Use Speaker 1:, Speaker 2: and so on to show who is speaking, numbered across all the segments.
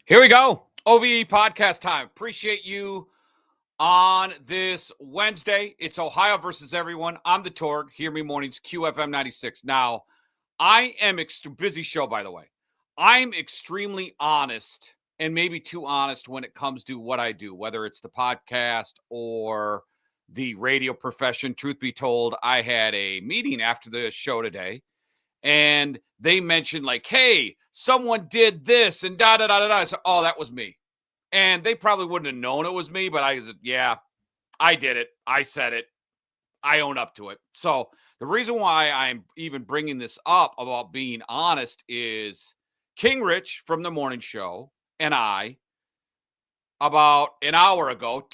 Speaker 1: Here we go. OVE podcast time. Appreciate you on this Wednesday. It's Ohio versus everyone. I'm the Torg. Hear me mornings, QFM 96. Now, I am busy show, by the way. I'm extremely honest and maybe too honest when it comes to what I do, whether it's the podcast or the radio profession. Truth be told, I had a meeting after the show today, and they mentioned like, hey, someone did this and da-da-da-da-da. I said, oh, that was me. And they probably wouldn't have known it was me, but I said, yeah, I did it. I said it. I own up to it. So the reason why I'm even bringing this up about being honest is King Rich from the morning show and I, about an hour ago,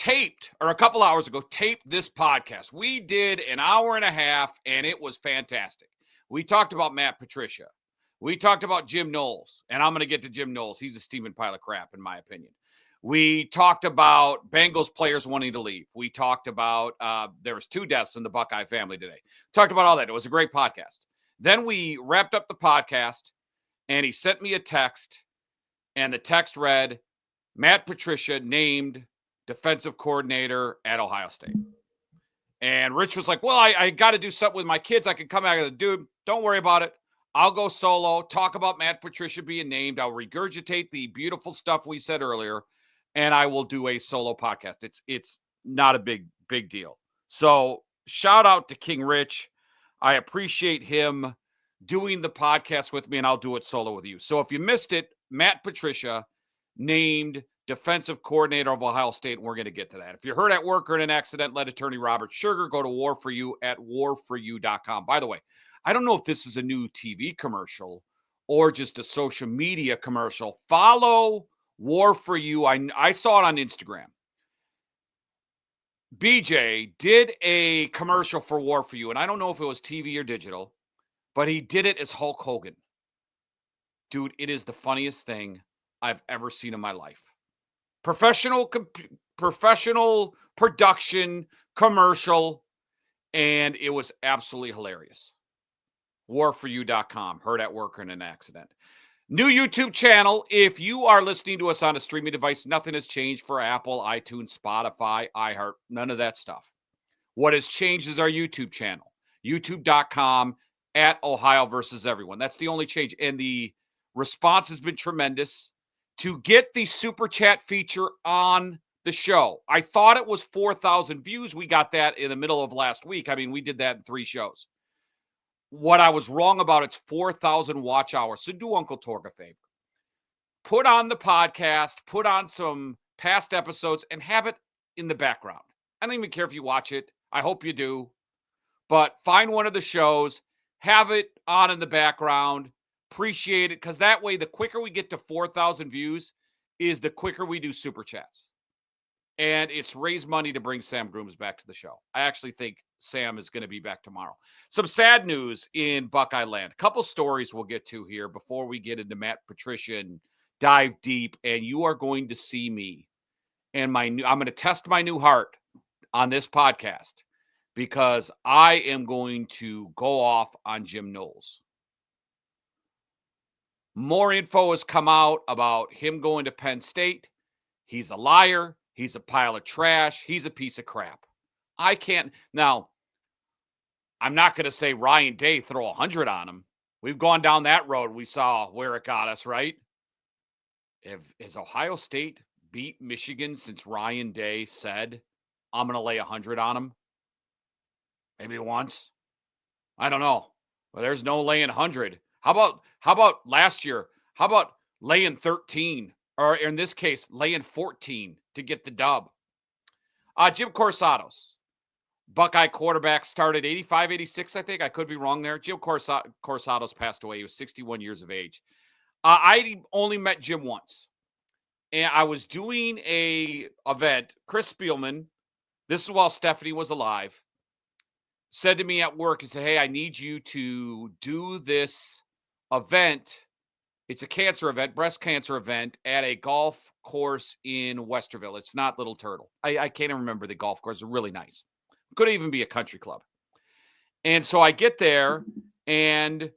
Speaker 1: a couple hours ago, taped this podcast. We did an hour and a half, and it was fantastic. We talked about Matt Patricia. We talked about Jim Knowles, and I'm going to get to Jim Knowles. He's a steaming pile of crap, in my opinion. We talked about Bengals players wanting to leave. We talked about there was 2 deaths in the Buckeye family today. Talked about all that. It was a great podcast. Then we wrapped up the podcast, and he sent me a text, and the text read, Matt Patricia named defensive coordinator at Ohio State. And Rich was like, well, I got to do something with my kids. I can come out of the dude. Don't worry about it. I'll go solo, talk about Matt Patricia being named. I'll regurgitate the beautiful stuff we said earlier, and I will do a solo podcast. It's not a big deal. So shout out to King Rich. I appreciate him doing the podcast with me, and I'll do it solo with you. So if you missed it, Matt Patricia named defensive coordinator of Ohio State, and we're going to get to that. If you're hurt at work or in an accident, let attorney Robert Schuerger go to War for You at warforyou.com. By the way, I don't know if this is a new TV commercial or just a social media commercial. Follow War for You. I saw it on Instagram. BJ did a commercial for War for You, and I don't know if it was TV or digital, but he did it as Hulk Hogan. Dude, it is the funniest thing I've ever seen in my life. Professional production commercial, and it was absolutely hilarious. Warforyou.com. Hurt at work or in an accident. New YouTube channel. If you are listening to us on a streaming device, nothing has changed for Apple, iTunes, Spotify, iHeart, none of that stuff. What has changed is our YouTube channel. YouTube.com at Ohio versus everyone. That's the only change. And the response has been tremendous. To get the super chat feature on the show, I thought it was 4,000 views. We got that in the middle of last week. I mean, we did that in 3 shows. What I was wrong about, it's 4,000 watch hours. So do Uncle Torg a favor. Put on the podcast, put on some past episodes, and have it in the background. I don't even care if you watch it. I hope you do. But find one of the shows, have it on in the background. Appreciate it, because that way, the quicker we get to 4,000 views is the quicker we do super chats. And it's raised money to bring Sam Grooms back to the show. I actually think Sam is going to be back tomorrow. Some sad news in Buckeye land. A couple stories we'll get to here before we get into Matt Patricia and dive deep. And you are going to see me and I'm going to test my new heart on this podcast, because I am going to go off on Jim Knowles. More info has come out about him going to Penn State. He's a liar. He's a pile of trash. He's a piece of crap. I can't. Now, I'm not going to say Ryan Day throw 100 on him. We've gone down that road. We saw where it got us, right? Has Ohio State beat Michigan since Ryan Day said, I'm going to lay 100 on him? Maybe once. I don't know. Well, there's no laying 100. How about last year? How about laying 13? Or in this case, laying 14 to get the dub? Jim Corsados, Buckeye quarterback, started 85, 86, I think. I could be wrong there. Jim Corsados passed away. He was 61 years of age. I only met Jim once. And I was doing a event. Chris Spielman, this is while Stephanie was alive, said to me at work, he said, hey, I need you to do this event. It's a cancer event, breast cancer event, at a golf course in Westerville. It's not Little Turtle. I can't even remember the golf course. It's really nice. Could even be a country club. And so I get there, and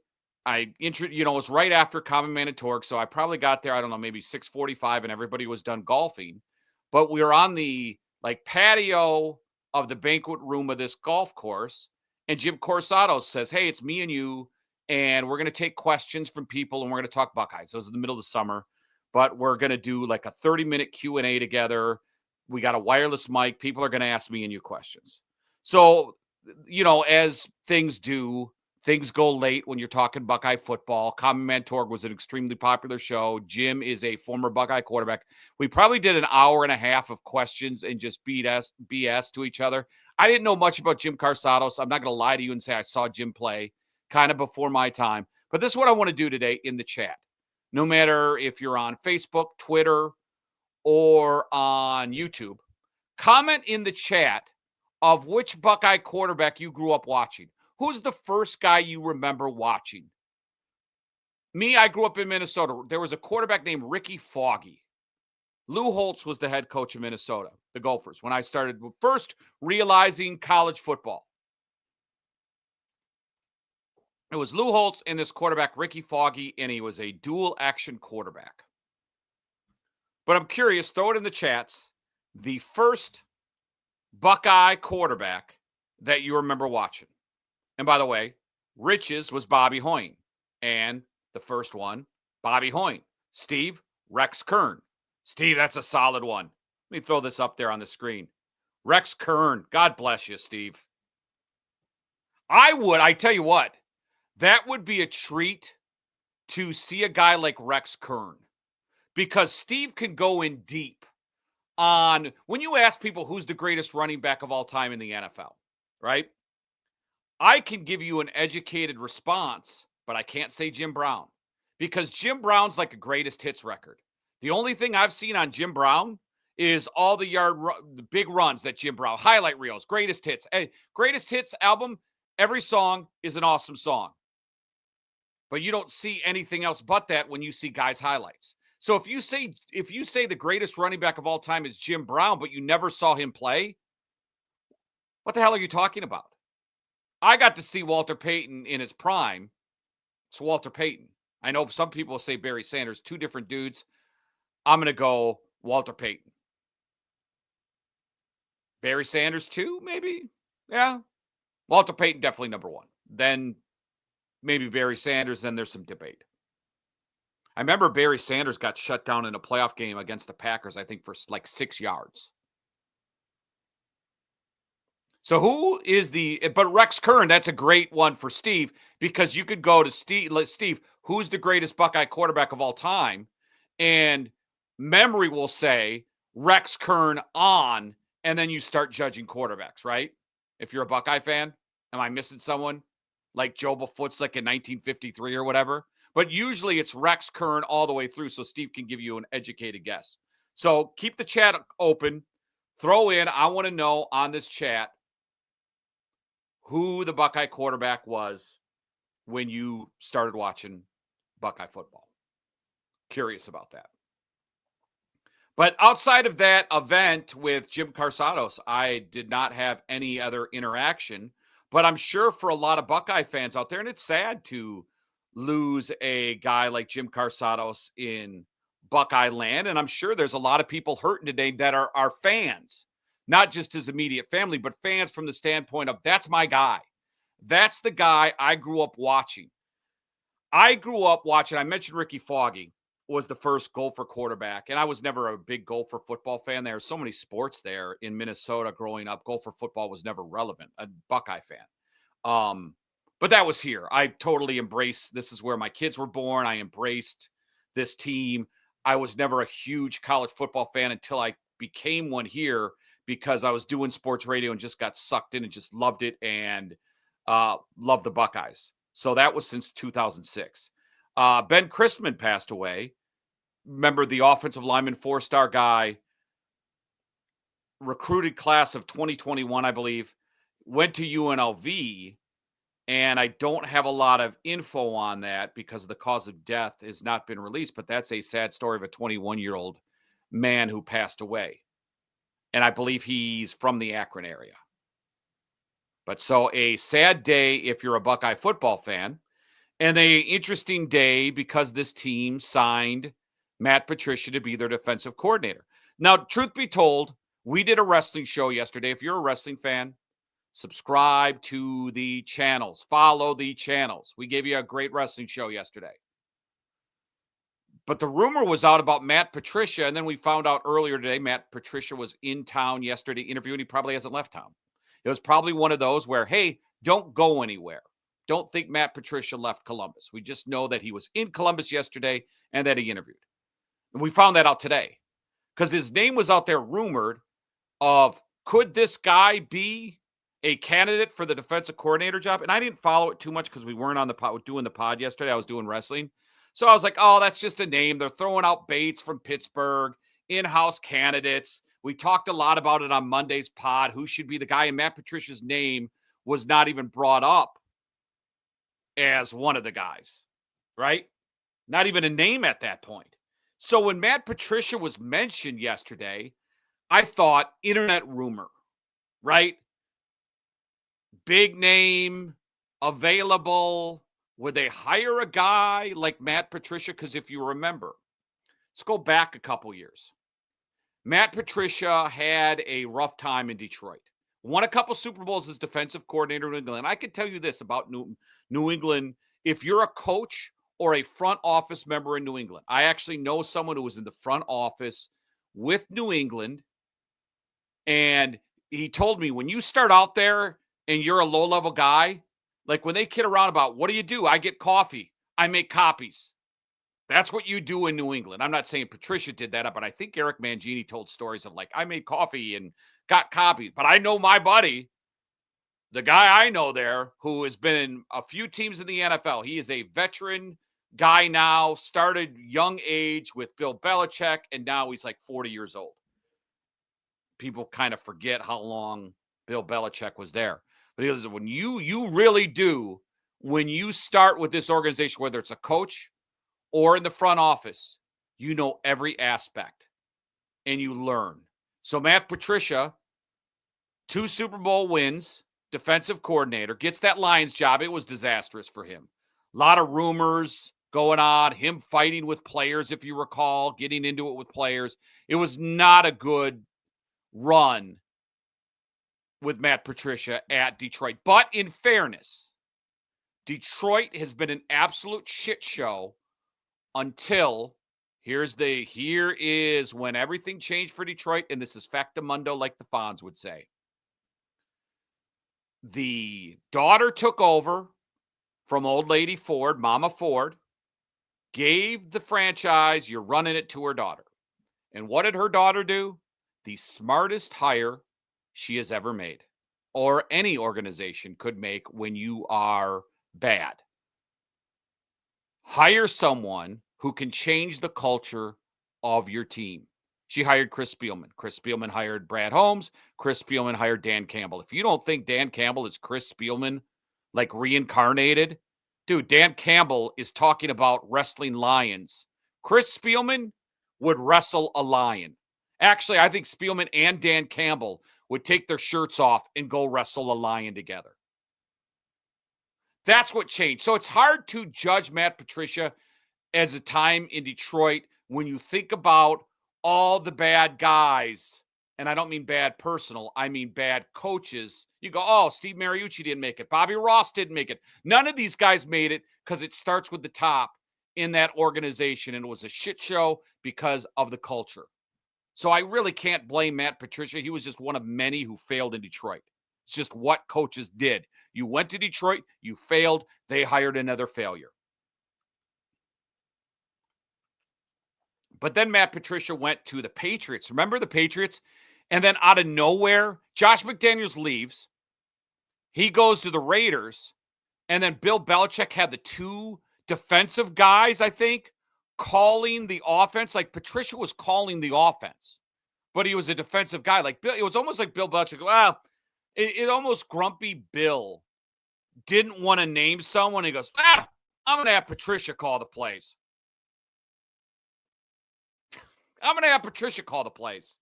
Speaker 1: it was right after Common Man and Torque, so I probably got there, I don't know, maybe 6:45, and everybody was done golfing. But we were on the patio of the banquet room of this golf course, and Jim Corsato says, "Hey, it's me and you, and we're going to take questions from people, and we're going to talk Buckeyes." It was in the middle of the summer, but we're going to do like a 30-minute Q&A together. We got a wireless mic. People are going to ask me and you questions. So, as things do, things go late when you're talking Buckeye football. Common Man Torg was an extremely popular show. Jim is a former Buckeye quarterback. We probably did an hour and a half of questions and just BS to each other. I didn't know much about Jim Carsato, so I'm not going to lie to you and say I saw Jim play kind of before my time. But this is what I want to do today in the chat. No matter if you're on Facebook, Twitter, or on YouTube, comment in the chat of which Buckeye quarterback you grew up watching. Who's the first guy you remember watching? Me, I grew up in Minnesota. There was a quarterback named Ricky Foggy. Lou Holtz was the head coach of Minnesota, the Gophers, when I started first realizing college football. It was Lou Holtz and this quarterback, Ricky Foggy, and he was a dual action quarterback. But I'm curious, throw it in the chats, the first Buckeye quarterback that you remember watching. And by the way, Rich's was Bobby Hoyne. And the first one, Bobby Hoyne. Steve, Rex Kern. Steve, that's a solid one. Let me throw this up there on the screen. Rex Kern. God bless you, Steve. I tell you what, that would be a treat to see a guy like Rex Kern. Because Steve can go in deep on, when you ask people who's the greatest running back of all time in the NFL, right? I can give you an educated response, but I can't say Jim Brown because Jim Brown's like a greatest hits record. The only thing I've seen on Jim Brown is all the big runs that Jim Brown, highlight reels, greatest hits. Hey, greatest hits album, every song is an awesome song. But you don't see anything else but that when you see guys' highlights. So if you say the greatest running back of all time is Jim Brown, but you never saw him play, what the hell are you talking about? I got to see Walter Payton in his prime. It's Walter Payton. I know some people say Barry Sanders, two different dudes. I'm going to go Walter Payton. Barry Sanders too, maybe? Yeah. Walter Payton, definitely number one. Then maybe Barry Sanders, then there's some debate. I remember Barry Sanders got shut down in a playoff game against the Packers, I think, for like 6 yards. So who is but Rex Kern, that's a great one for Steve because you could go to Steve, who's the greatest Buckeye quarterback of all time? And memory will say Rex Kern on, and then you start judging quarterbacks, right? If you're a Buckeye fan, am I missing someone? Like Joe Bafutzik in 1953 or whatever? But usually it's Rex Kern all the way through, so Steve can give you an educated guess. So keep the chat open. Throw in, I want to know on this chat, who the Buckeye quarterback was when you started watching Buckeye football. Curious about that. But outside of that event with Jim Carsatos, I did not have any other interaction. But I'm sure for a lot of Buckeye fans out there, and it's sad to lose a guy like Jim Carsatos in Buckeye land. And I'm sure there's a lot of people hurting today that are fans. Not just his immediate family, but fans from the standpoint of that's my guy. That's the guy I grew up watching. I mentioned Ricky Foggy was the first Gopher quarterback, and I was never a big Gopher football fan. There are so many sports there in Minnesota growing up. Gopher football was never relevant, a Buckeye fan. But that was here. I totally embraced, this is where my kids were born. I embraced this team. I was never a huge college football fan until I became one here, because I was doing sports radio and just got sucked in and just loved it and loved the Buckeyes. So that was since 2006. Ben Christman passed away. Remember the offensive lineman, 4-star guy, recruited class of 2021, I believe, went to UNLV, and I don't have a lot of info on that because the cause of death has not been released, but that's a sad story of a 21-year-old man who passed away. And I believe he's from the Akron area. But so a sad day if you're a Buckeye football fan. And interesting day because this team signed Matt Patricia to be their defensive coordinator. Now, truth be told, we did a wrestling show yesterday. If you're a wrestling fan, subscribe to the channels, follow the channels. We gave you a great wrestling show yesterday. But the rumor was out about Matt Patricia, and then we found out earlier today Matt Patricia was in town yesterday interviewing. He probably hasn't left town. It was probably one of those where, hey, don't go anywhere. Don't think Matt Patricia left Columbus. We just know that he was in Columbus yesterday and that he interviewed. And we found that out today because his name was out there rumored of, could this guy be a candidate for the defensive coordinator job? And I didn't follow it too much because we weren't on the pod doing the pod yesterday. I was doing wrestling. So I was like, oh, that's just a name. They're throwing out Bates from Pittsburgh, in-house candidates. We talked a lot about it on Monday's pod, who should be the guy, and Matt Patricia's name was not even brought up as one of the guys, right? Not even a name at that point. So when Matt Patricia was mentioned yesterday, I thought internet rumor, right? Big name, available. Would they hire a guy like Matt Patricia? Because if you remember, let's go back a couple years. Matt Patricia had a rough time in Detroit. Won a couple Super Bowls as defensive coordinator in New England. I can tell you this about New England. If you're a coach or a front office member in New England, I actually know someone who was in the front office with New England. And he told me, when you start out there and you're a low-level guy, like when they kid around about, what do? I get coffee. I make copies. That's what you do in New England. I'm not saying Patricia did that, but I think Eric Mangini told stories of like, I made coffee and got copies. But I know my buddy, the guy I know there, who has been in a few teams in the NFL. He is a veteran guy now, started young age with Bill Belichick, and now he's like 40 years old. People kind of forget how long Bill Belichick was there. But he goes, when you really do, when you start with this organization, whether it's a coach or in the front office, you know every aspect and you learn. So Matt Patricia, 2 Super Bowl wins, defensive coordinator, gets that Lions job. It was disastrous for him. A lot of rumors going on, him fighting with players, if you recall, getting into it with players. It was not a good run with Matt Patricia at Detroit. But in fairness, Detroit has been an absolute shit show until here is when everything changed for Detroit, and this is factamundo, like the Fonz would say. The daughter took over from old lady Ford, Mama Ford, gave the franchise, you're running it, to her daughter. And what did her daughter do? The smartest hire she has ever made, or any organization could make when you are bad. Hire someone who can change the culture of your team. She hired Chris Spielman. Chris Spielman hired Brad Holmes. Chris Spielman hired Dan Campbell. If you don't think Dan Campbell is Chris Spielman, like reincarnated, dude, Dan Campbell is talking about wrestling lions. Chris Spielman would wrestle a lion. Actually, I think Spielman and Dan Campbell would take their shirts off and go wrestle a lion together. That's what changed. So it's hard to judge Matt Patricia as a time in Detroit when you think about all the bad guys. And I don't mean bad personal. I mean bad coaches. You go, oh, Steve Mariucci didn't make it. Bobby Ross didn't make it. None of these guys made it because it starts with the top in that organization. And it was a shit show because of the culture. So I really can't blame Matt Patricia. He was just one of many who failed in Detroit. It's just what coaches did. You went to Detroit, you failed, they hired another failure. But then Matt Patricia went to the Patriots. Remember the Patriots? And then out of nowhere, Josh McDaniels leaves. He goes to the Raiders. And then Bill Belichick had the 2 defensive guys, I think, calling the offense. Like Patricia was calling the offense, but he was a defensive guy. Like Bill, it was almost like Bill Belichick. Well, it almost grumpy Bill didn't want to name someone. He goes, I'm going to have Patricia call the plays. I'm going to have Patricia call the plays.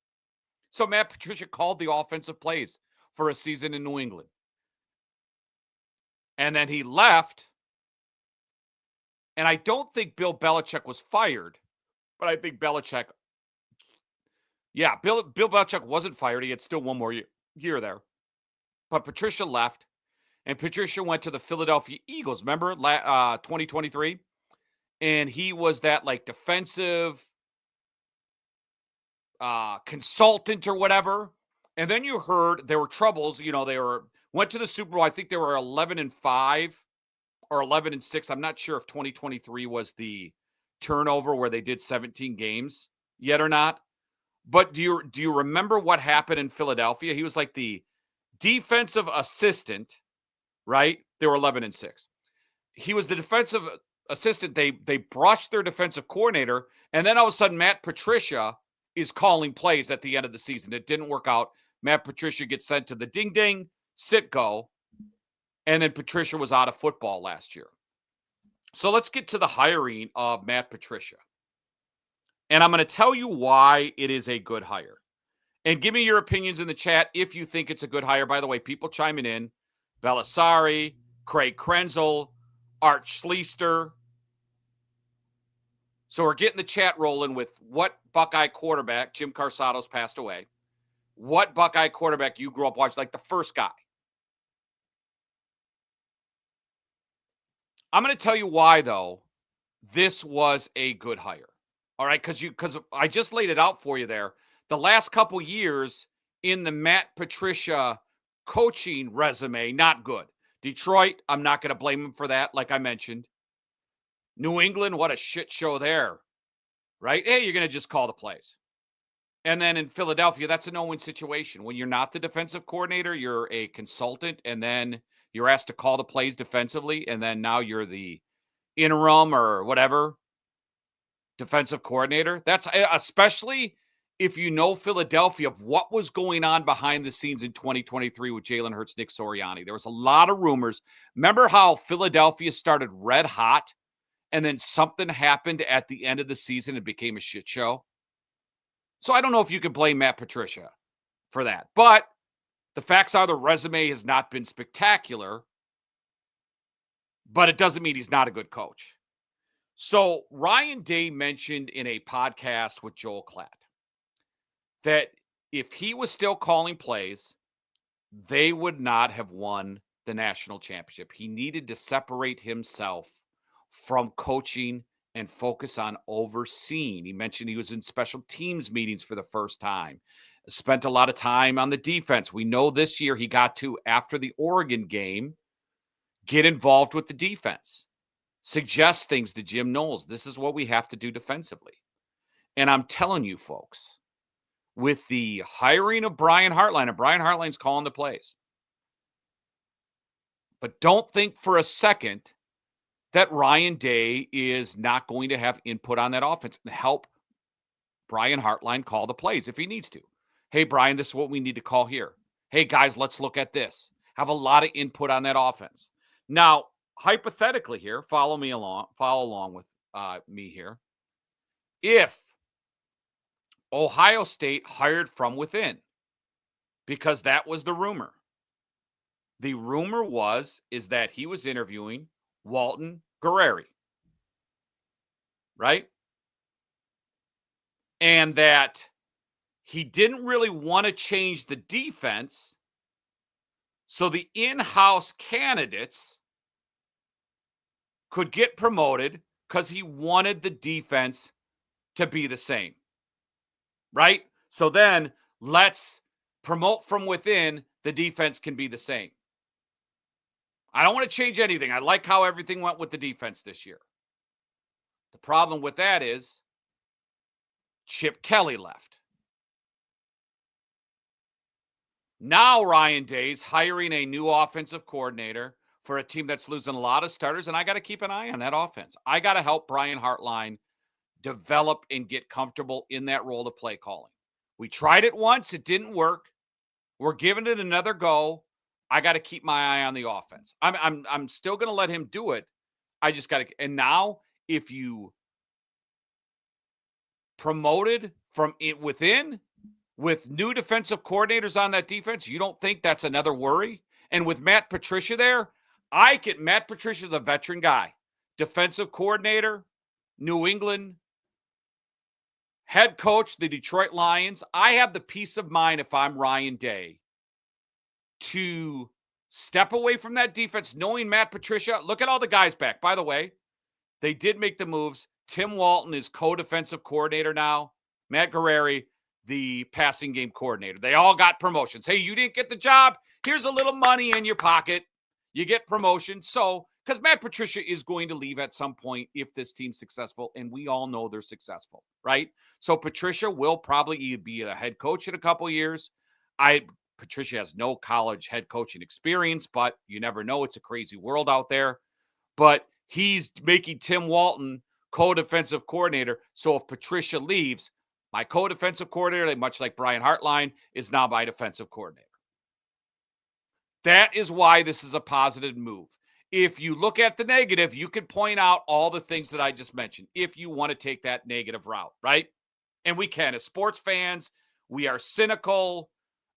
Speaker 1: So Matt Patricia called the offensive plays for a season in New England. And then he left And I don't think Bill Belichick was fired, but I think Bill Belichick wasn't fired. He had still one more year there. But Patricia left, and Patricia went to the Philadelphia Eagles. Remember 2023? And he was that like defensive consultant or whatever. And then you heard there were troubles. They went to the Super Bowl. I think they were 11-5 or 11-6. I'm not sure if 2023 was the turnover where they did 17 games yet or not. But do you remember what happened in Philadelphia? He was like the defensive assistant, right? They were 11-6. He was the defensive assistant. They brushed their defensive coordinator, and then all of a sudden Matt Patricia is calling plays at the end of the season. It didn't work out. Matt Patricia gets sent to the ding, sit, go. And then Patricia was out of football last year. So let's get to the hiring of Matt Patricia. And I'm going to tell you why it is a good hire. And give me your opinions in the chat if you think it's a good hire. By the way, people chiming in. Belisari, Craig Krenzel, Art Schleister. So we're getting the chat rolling with what Buckeye quarterback, Jim Carsado's passed away. What Buckeye quarterback you grew up watching, like the first guy. I'm going to tell you why, though, this was a good hire. All right, because I just laid it out for you there. The last couple years in the Matt Patricia coaching resume, not good. Detroit, I'm not going to blame him for that, like I mentioned. New England, what a shit show there, right? Hey, you're going to just call the plays. And then in Philadelphia, that's a no-win situation. When you're not the defensive coordinator, you're a consultant, and then you're asked to call the plays defensively, and then now you're the interim or whatever defensive coordinator. That's especially if you know Philadelphia of what was going on behind the scenes in 2023 with Jalen Hurts, Nick Sirianni. There was a lot of rumors. Remember how Philadelphia started red hot, and then something happened at the end of the season and became a shit show? So I don't know if you can blame Matt Patricia for that. But the facts are the resume has not been spectacular, but it doesn't mean he's not a good coach. So Ryan Day mentioned in a podcast with Joel Klatt that if he was still calling plays, they would not have won the national championship. He needed to separate himself from coaching and focus on overseeing. He mentioned he was in special teams meetings for the first time, spent a lot of time on the defense. We know this year he got to, after the Oregon game, get involved with the defense, suggest things to Jim Knowles. This is what we have to do defensively. And I'm telling you, folks, with the hiring of Brian Hartline, and Brian Hartline's calling the plays, but don't think for a second that Ryan Day is not going to have input on that offense and help Brian Hartline call the plays if he needs to. Hey, Brian, this is what we need to call here. Hey, guys, let's look at this. Have a lot of input on that offense. Now, hypothetically here, follow along with me here. If Ohio State hired from within, because that was the rumor. The rumor is that he was interviewing Walton Guerreri, right? And that he didn't really want to change the defense, so the in-house candidates could get promoted because he wanted the defense to be the same, right? So then let's promote from within, the defense can be the same. I don't want to change anything. I like how everything went with the defense this year. The problem with that is Chip Kelly left. Now Ryan Day's hiring a new offensive coordinator for a team that's losing a lot of starters, and I got to keep an eye on that offense. I got to help Brian Hartline develop and get comfortable in that role of play calling. We tried it once. It didn't work. We're giving it another go. I got to keep my eye on the offense. I'm still going to let him do it. I just got to. And now, if you promoted from it within with new defensive coordinators on that defense, you don't think that's another worry? And with Matt Patricia there, Matt Patricia's a veteran guy. defensive coordinator, New England, head coach, the Detroit Lions. I have the peace of mind if I'm Ryan Day to step away from that defense, knowing Matt Patricia. Look at all the guys back. By the way, they did make the moves. Tim Walton is co-defensive coordinator now. Matt Guerrieri, the passing game coordinator. They all got promotions. Hey, you didn't get the job. Here's a little money in your pocket. You get promotion. So, because Matt Patricia is going to leave at some point if this team's successful, and we all know they're successful, right? So Patricia will probably be a head coach in a couple years. Patricia has no college head coaching experience, but you never know. It's a crazy world out there. But he's making Tim Walton co-defensive coordinator. So if Patricia leaves, my co-defensive coordinator, much like Brian Hartline, is now my defensive coordinator. That is why this is a positive move. If you look at the negative, you can point out all the things that I just mentioned if you want to take that negative route, right? And we can. As sports fans, we are cynical.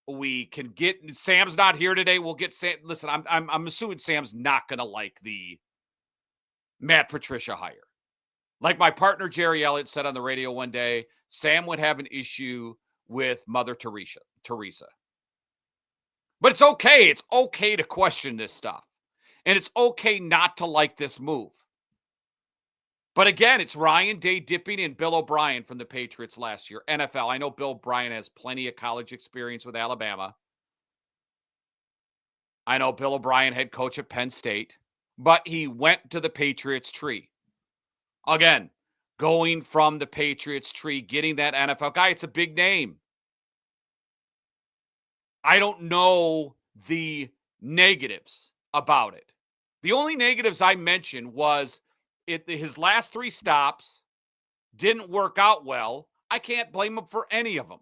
Speaker 1: We can get – Sam's not here today. We'll get Sam – listen, I'm assuming Sam's not going to like the Matt Patricia hire. Like my partner Jerry Elliott said on the radio one day, Sam would have an issue with Mother Teresa. But it's okay. It's okay to question this stuff. And it's okay not to like this move. But again, it's Ryan Day dipping in Bill O'Brien from the Patriots last year. NFL. I know Bill O'Brien has plenty of college experience with Alabama. I know Bill O'Brien, head coach at Penn State. But he went to the Patriots tree. Again, going from the Patriots tree, getting that NFL guy, it's a big name. I don't know the negatives about it. The only negatives I mentioned was his last 3 stops didn't work out well. I can't blame him for any of them.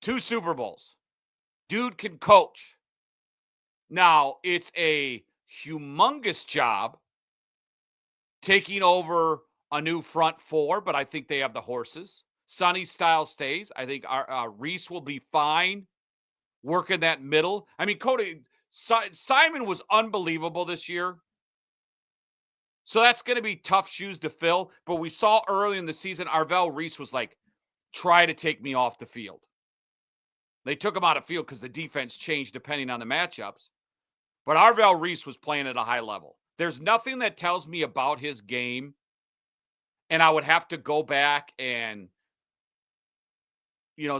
Speaker 1: 2 Super Bowls. Dude can coach. Now, it's a humongous job taking over a new front 4, but I think they have the horses. Sonny Styles stays. I think Reese will be fine working that middle. I mean, Simon was unbelievable this year. So that's going to be tough shoes to fill. But we saw early in the season, Arvell Reese was like, try to take me off the field. They took him out of field because the defense changed depending on the matchups. But Arvell Reese was playing at a high level. There's nothing that tells me about his game. And I would have to go back and,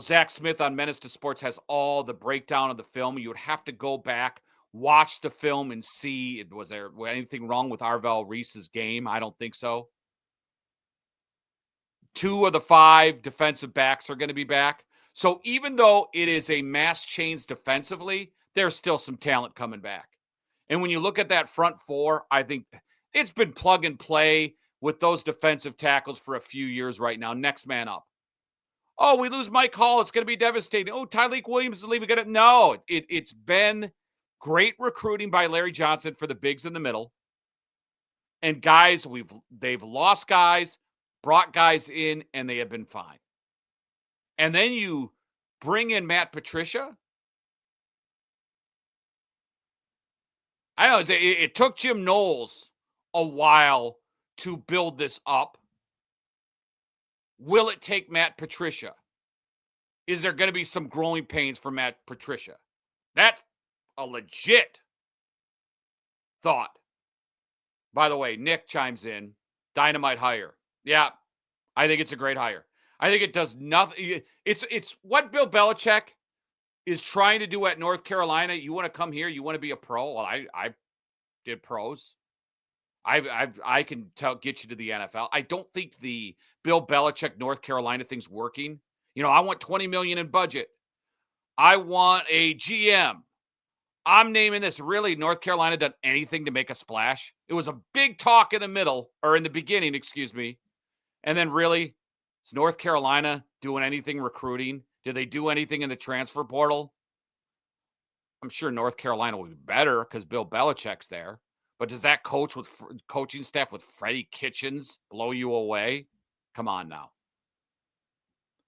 Speaker 1: Zach Smith on Menace to Sports has all the breakdown of the film. You would have to go back, watch the film, and see, was there anything wrong with Arvell Reese's game? I don't think so. 2 of the 5 defensive backs are going to be back. So even though it is a mass change defensively, there's still some talent coming back. And when you look at that front 4, I think it's been plug and play with those defensive tackles for a few years right now. Next man up. Oh, we lose Mike Hall. It's going to be devastating. Oh, Tyleek Williams is leaving. No, it's been great recruiting by Larry Johnson for the bigs in the middle. And guys, they've lost guys, brought guys in, and they have been fine. And then you bring in Matt Patricia. I know it took Jim Knowles a while to build this up. Will it take Matt Patricia? Is there going to be some growing pains for Matt Patricia? That's a legit thought. By the way, Nick chimes in. Dynamite hire. Yeah, I think it's a great hire. I think it does nothing. It's what Bill Belichick is trying to do at North Carolina. You want to come here? You want to be a pro? Well, I did pros. I can get you to the NFL. I don't think the Bill Belichick North Carolina thing's working. I want $20 million in budget. I want a GM. I'm naming this. Really, North Carolina done anything to make a splash? It was a big talk in the beginning, excuse me. And then really, is North Carolina doing anything recruiting? Did they do anything in the transfer portal? I'm sure North Carolina will be better because Bill Belichick's there. But does that coaching staff with Freddie Kitchens blow you away? Come on now.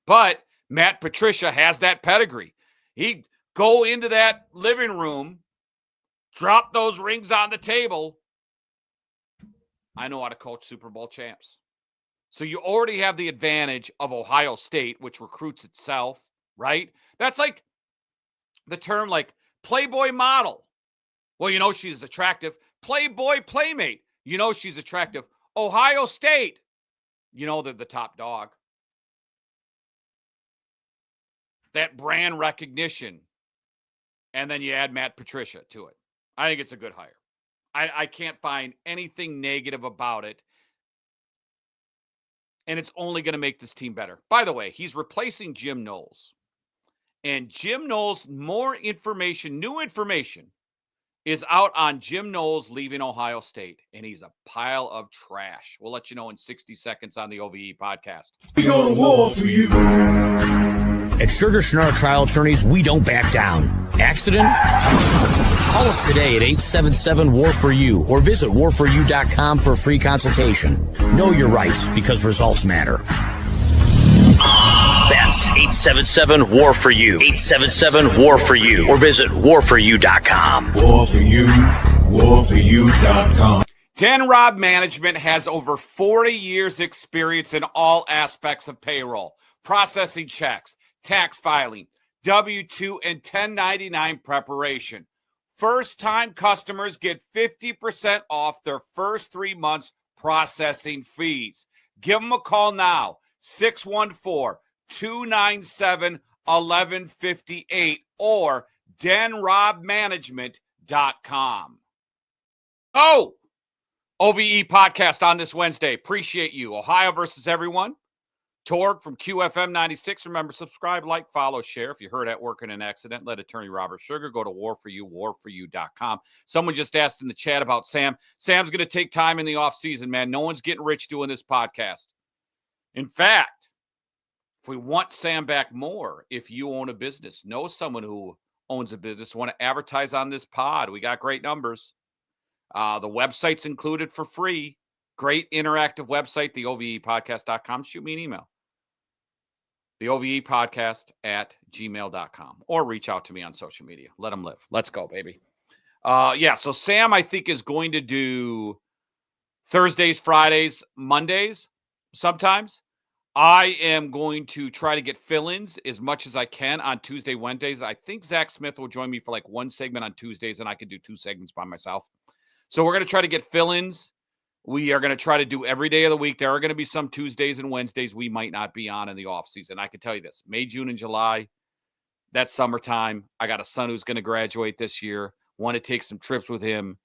Speaker 1: But Matt Patricia has that pedigree. He'd go into that living room Drop those rings on the table. I know how to coach Super Bowl champs. So you already have the advantage of Ohio State, which recruits itself, right? That's like the term like Playboy model. Well, you know she's attractive. Playboy playmate. You know she's attractive. Ohio State. You know they're the top dog. That brand recognition. And then you add Matt Patricia to it. I think it's a good hire. I can't find anything negative about it. And it's only going to make this team better. By the way, he's replacing Jim Knowles. And Jim Knowles, more information, new information, is out on Jim Knowles leaving Ohio State. And he's a pile of trash. We'll let you know in 60 seconds on the OVE podcast.
Speaker 2: We go to war for you.
Speaker 3: At Schuerger Trial Attorneys, we don't back down. Accident? Call us today at 877-WAR-FOR-YOU or visit warforyou.com for a free consultation. Know your rights because results matter. That's 877-WAR-FOR-YOU. 877-WAR-FOR-YOU or visit warforyou.com.
Speaker 2: War for you, warforyou.com.
Speaker 1: Denrob Management has over 40 years experience in all aspects of payroll, processing checks, tax filing, W-2 and 1099 preparation. First-time customers get 50% off their first 3 months processing fees. Give them a call now, 614-297-1158 or denrobmanagement.com. Oh, OVE podcast on this Wednesday. Appreciate you. Ohio versus everyone. Torg from QFM 96. Remember, subscribe, like, follow, share. If you heard at work in an accident, let attorney Robert Schuerger go to warforyou.com. Someone just asked in the chat about Sam. Sam's going to take time in the offseason, man. No one's getting rich doing this podcast. In fact, if we want Sam back more, if you own a business, know someone who owns a business, want to advertise on this pod, we got great numbers. The website's included for free. Great interactive website, the OVEpodcast.com. Shoot me an email. The OVEpodcast@gmail.com or reach out to me on social media. Let them live. Let's go, baby. So Sam, I think, is going to do Thursdays, Fridays, Mondays sometimes. I am going to try to get fill-ins as much as I can on Tuesday, Wednesdays. I think Zach Smith will join me for like one segment on Tuesdays, and I could do 2 segments by myself. So we're going to try to get fill-ins. We are going to try to do every day of the week. There are going to be some Tuesdays and Wednesdays we might not be on in the offseason. I can tell you this. May, June, and July, that's summertime. I got a son who's going to graduate this year. Want to take some trips with him.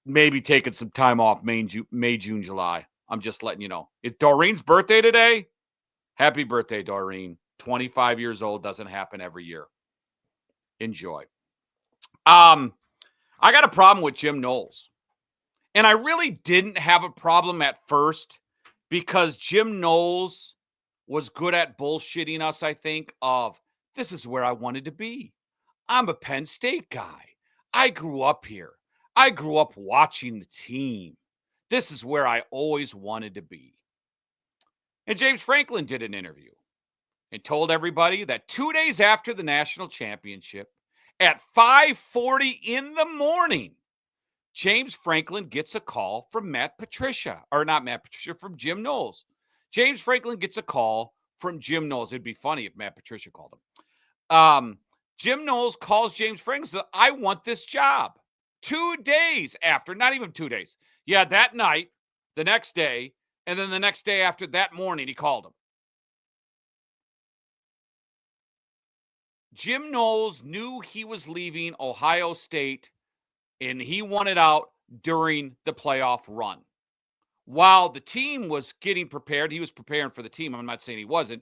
Speaker 1: Maybe taking some time off May, June, July. I'm just letting you know. It's Doreen's birthday today. Happy birthday, Doreen. 25 years old. Doesn't happen every year. Enjoy. I got a problem with Jim Knowles. And I really didn't have a problem at first because Jim Knowles was good at bullshitting us, I think, of this is where I wanted to be. I'm a Penn State guy. I grew up here. I grew up watching the team. This is where I always wanted to be. And James Franklin did an interview and told everybody that 2 days after the national championship, at 5:40 in the morning, James Franklin gets a call from Matt Patricia, or not Matt Patricia, from Jim Knowles. James Franklin gets a call from Jim Knowles. It'd be funny if Matt Patricia called him. Jim Knowles calls James Franklin and says, I want this job. 2 days after, not even 2 days. Yeah, that night, the next day, and then the next day after that morning, he called him. Jim Knowles knew he was leaving Ohio State, and he wanted out during the playoff run. While the team was getting prepared, he was preparing for the team. I'm not saying he wasn't.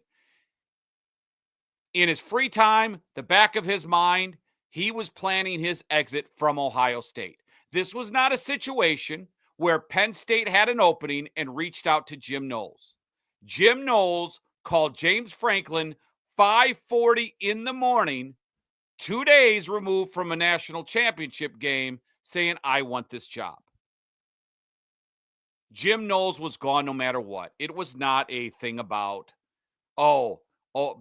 Speaker 1: In his free time, the back of his mind, he was planning his exit from Ohio State. This was not a situation where Penn State had an opening and reached out to Jim Knowles. Jim Knowles called James Franklin 5:40 in the morning, 2 days removed from a national championship game, saying, I want this job. Jim Knowles was gone no matter what. It was not a thing about,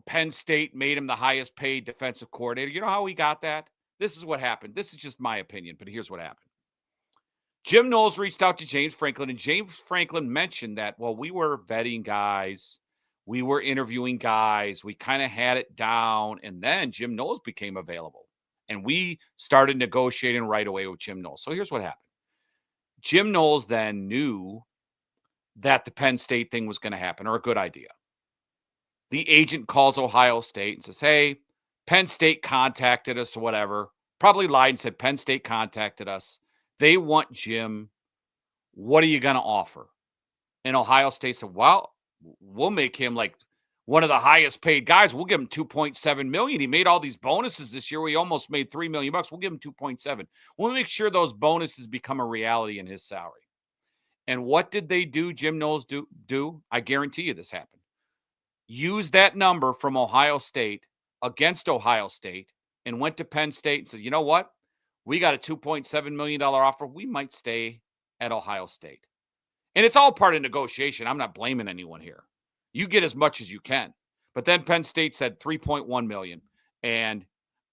Speaker 1: Penn State made him the highest paid defensive coordinator. You know how he got that? This is what happened. This is just my opinion, but here's what happened. Jim Knowles reached out to James Franklin, and James Franklin mentioned that, well, we were vetting guys. We were interviewing guys. We kind of had it down. And then Jim Knowles became available. And we started negotiating right away with Jim Knowles. So here's what happened. Jim Knowles then knew that the Penn State thing was going to happen, or a good idea. The agent calls Ohio State and says, hey, Penn State contacted us or whatever. Probably lied and said Penn State contacted us. They want Jim. What are you going to offer? And Ohio State said, well, we'll make him like one of the highest paid guys. We'll give him $2.7 million. He made all these bonuses this year. We almost made $3 million. We'll give him 2.7. We'll make sure those bonuses become a reality in his salary. And what did they do? Jim Knowles do? I guarantee you this happened. Use that number from Ohio State against Ohio State and went to Penn State and said, you know what? We got a $2.7 million offer. We might stay at Ohio State. And it's all part of negotiation. I'm not blaming anyone here. You get as much as you can. But then Penn State said $3.1 million. And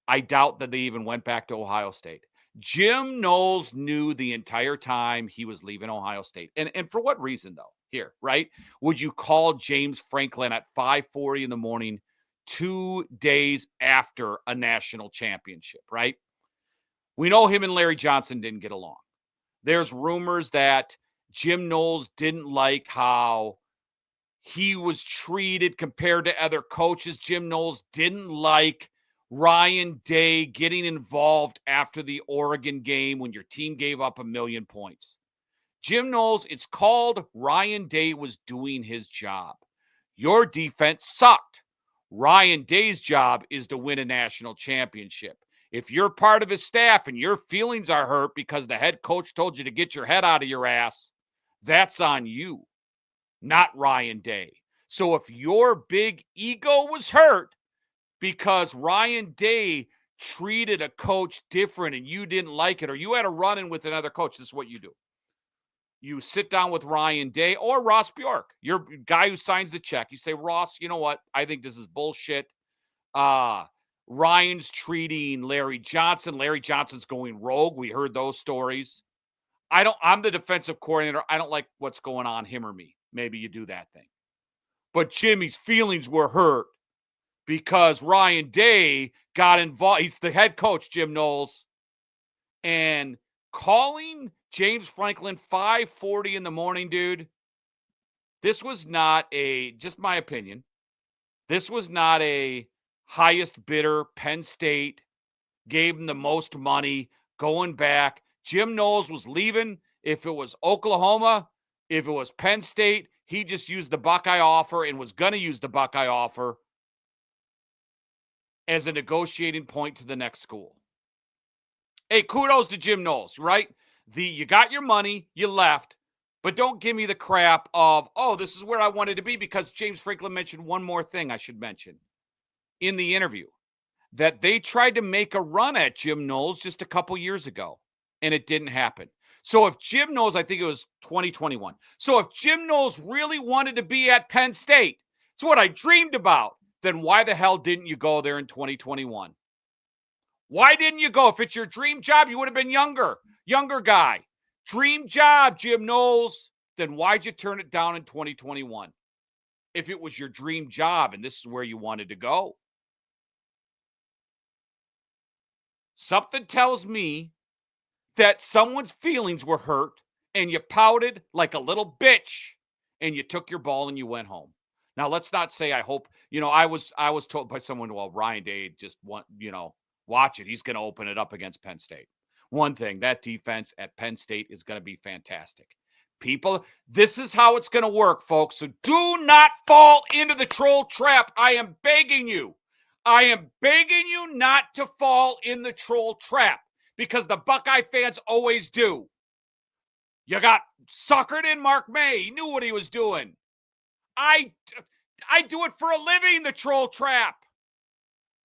Speaker 1: I doubt that they even went back to Ohio State. Jim Knowles knew the entire time he was leaving Ohio State. And for what reason, though? Here, right? Would you call James Franklin at 5:40 in the morning 2 days after a national championship, right? We know him and Larry Johnson didn't get along. There's rumors that Jim Knowles didn't like how he was treated compared to other coaches. Jim Knowles didn't like Ryan Day getting involved after the Oregon game when your team gave up 1 million points. Jim Knowles, it's called Ryan Day was doing his job. Your defense sucked. Ryan Day's job is to win a national championship. If you're part of his staff and your feelings are hurt because the head coach told you to get your head out of your ass, that's on you, not Ryan Day. So if your big ego was hurt because Ryan Day treated a coach different and you didn't like it, or you had a run-in with another coach, this is what you do. You sit down with Ryan Day or Ross Bjork, your guy who signs the check. You say, Ross, you know what? I think this is bullshit. Ryan's treating Larry Johnson. Larry Johnson's going rogue. We heard those stories. I'm the defensive coordinator. I don't like what's going on, him or me. Maybe you do that thing. But Jimmy's feelings were hurt because Ryan Day got involved. He's the head coach, Jim Knowles. And calling James Franklin 5:40 in the morning, dude, this was not just my opinion. This was not a highest bidder. Penn State gave him the most money going back. Jim Knowles was leaving. If it was Oklahoma, if it was Penn State, he just used the Buckeye offer and was going to use the Buckeye offer as a negotiating point to the next school. Hey, kudos to Jim Knowles, right? You got your money, you left, but don't give me the crap of, oh, this is where I wanted to be, because James Franklin mentioned one more thing I should mention in the interview, that they tried to make a run at Jim Knowles just a couple years ago, and it didn't happen. So if Jim Knowles, I think it was 2021. So if Jim Knowles really wanted to be at Penn State, it's what I dreamed about, then why the hell didn't you go there in 2021? Why didn't you go? If it's your dream job, you would have been younger guy. Dream job, Jim Knowles. Then why'd you turn it down in 2021? If it was your dream job and this is where you wanted to go. Something tells me that someone's feelings were hurt and you pouted like a little bitch and you took your ball and you went home. Now, let's not say, I hope, I was told by someone, well, Ryan Day just watch it. He's going to open it up against Penn State. One thing, that defense at Penn State is going to be fantastic. People, this is how it's going to work, folks. So do not fall into the troll trap. I am begging you. I am begging you not to fall in the troll trap, because the Buckeye fans always do. You got suckered in Mark May. He knew what he was doing. I do it for a living, the troll trap.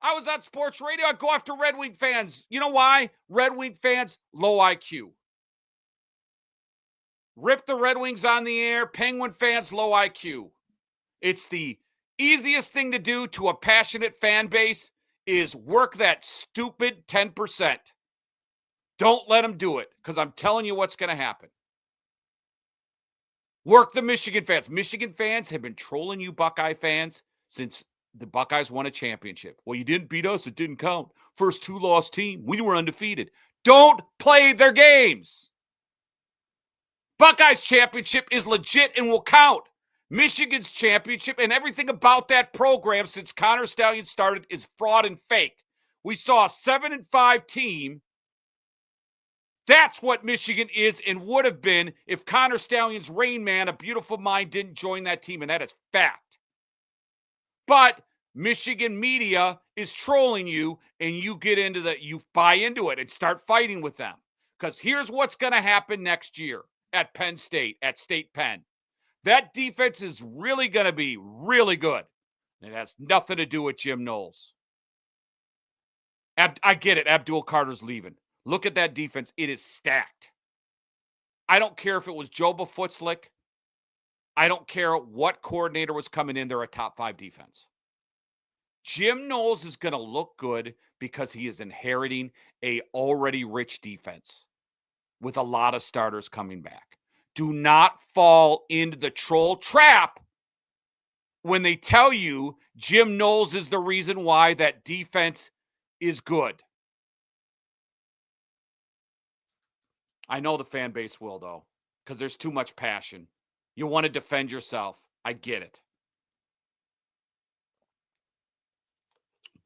Speaker 1: I was on sports radio. I go after Red Wing fans. You know why? Red Wing fans, low IQ. Rip the Red Wings on the air. Penguin fans, low IQ. It's the easiest thing to do to a passionate fan base is work that stupid 10%. Don't let them do it, because I'm telling you what's going to happen. Work the Michigan fans. Michigan fans have been trolling you Buckeye fans since the Buckeyes won a championship. Well, you didn't beat us. It didn't count. First 2-loss team. We were undefeated. Don't play their games. Buckeyes championship is legit and will count. Michigan's championship and everything about that program since Connor Stallion started is fraud and fake. We saw a 7-5 team. That's what Michigan is and would have been if Connor Stallion's Rain Man, a beautiful mind, didn't join that team, and that is fact. But Michigan media is trolling you, and you get into that, you buy into it and start fighting with them. Because here's what's going to happen next year at Penn State, at State Penn. That defense is really going to be really good. And it has nothing to do with Jim Knowles. I get it. Abdul Carter's leaving. Look at that defense. It is stacked. I don't care if it was Joe Bafootslick. I don't care what coordinator was coming in. They're a top 5 defense. Jim Knowles is going to look good because he is inheriting a already rich defense with a lot of starters coming back. Do not fall into the troll trap when they tell you Jim Knowles is the reason why that defense is good. I know the fan base will, though, because there's too much passion. You want to defend yourself. I get it.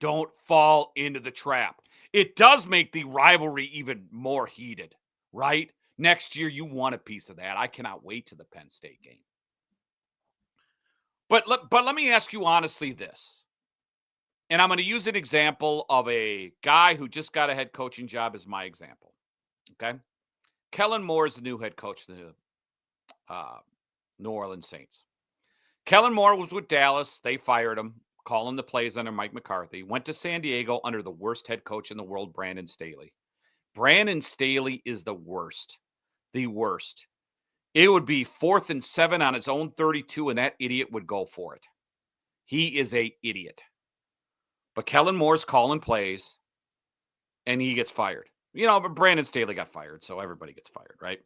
Speaker 1: Don't fall into the trap. It does make the rivalry even more heated, right? Next year, you want a piece of that. I cannot wait to the Penn State game. But let me ask you honestly this. And I'm going to use an example of a guy who just got a head coaching job as my example. Okay? Kellen Moore is the new head coach of the New Orleans Saints. Kellen Moore was with Dallas. They fired him, calling the plays under Mike McCarthy. Went to San Diego under the worst head coach in the world, Brandon Staley. Brandon Staley is the worst. The worst. It would be 4th and 7 on his own 32, and that idiot would go for it. He is an idiot. But Kellen Moore's calling plays, and he gets fired. You know, but Brandon Staley got fired, so everybody gets fired, right?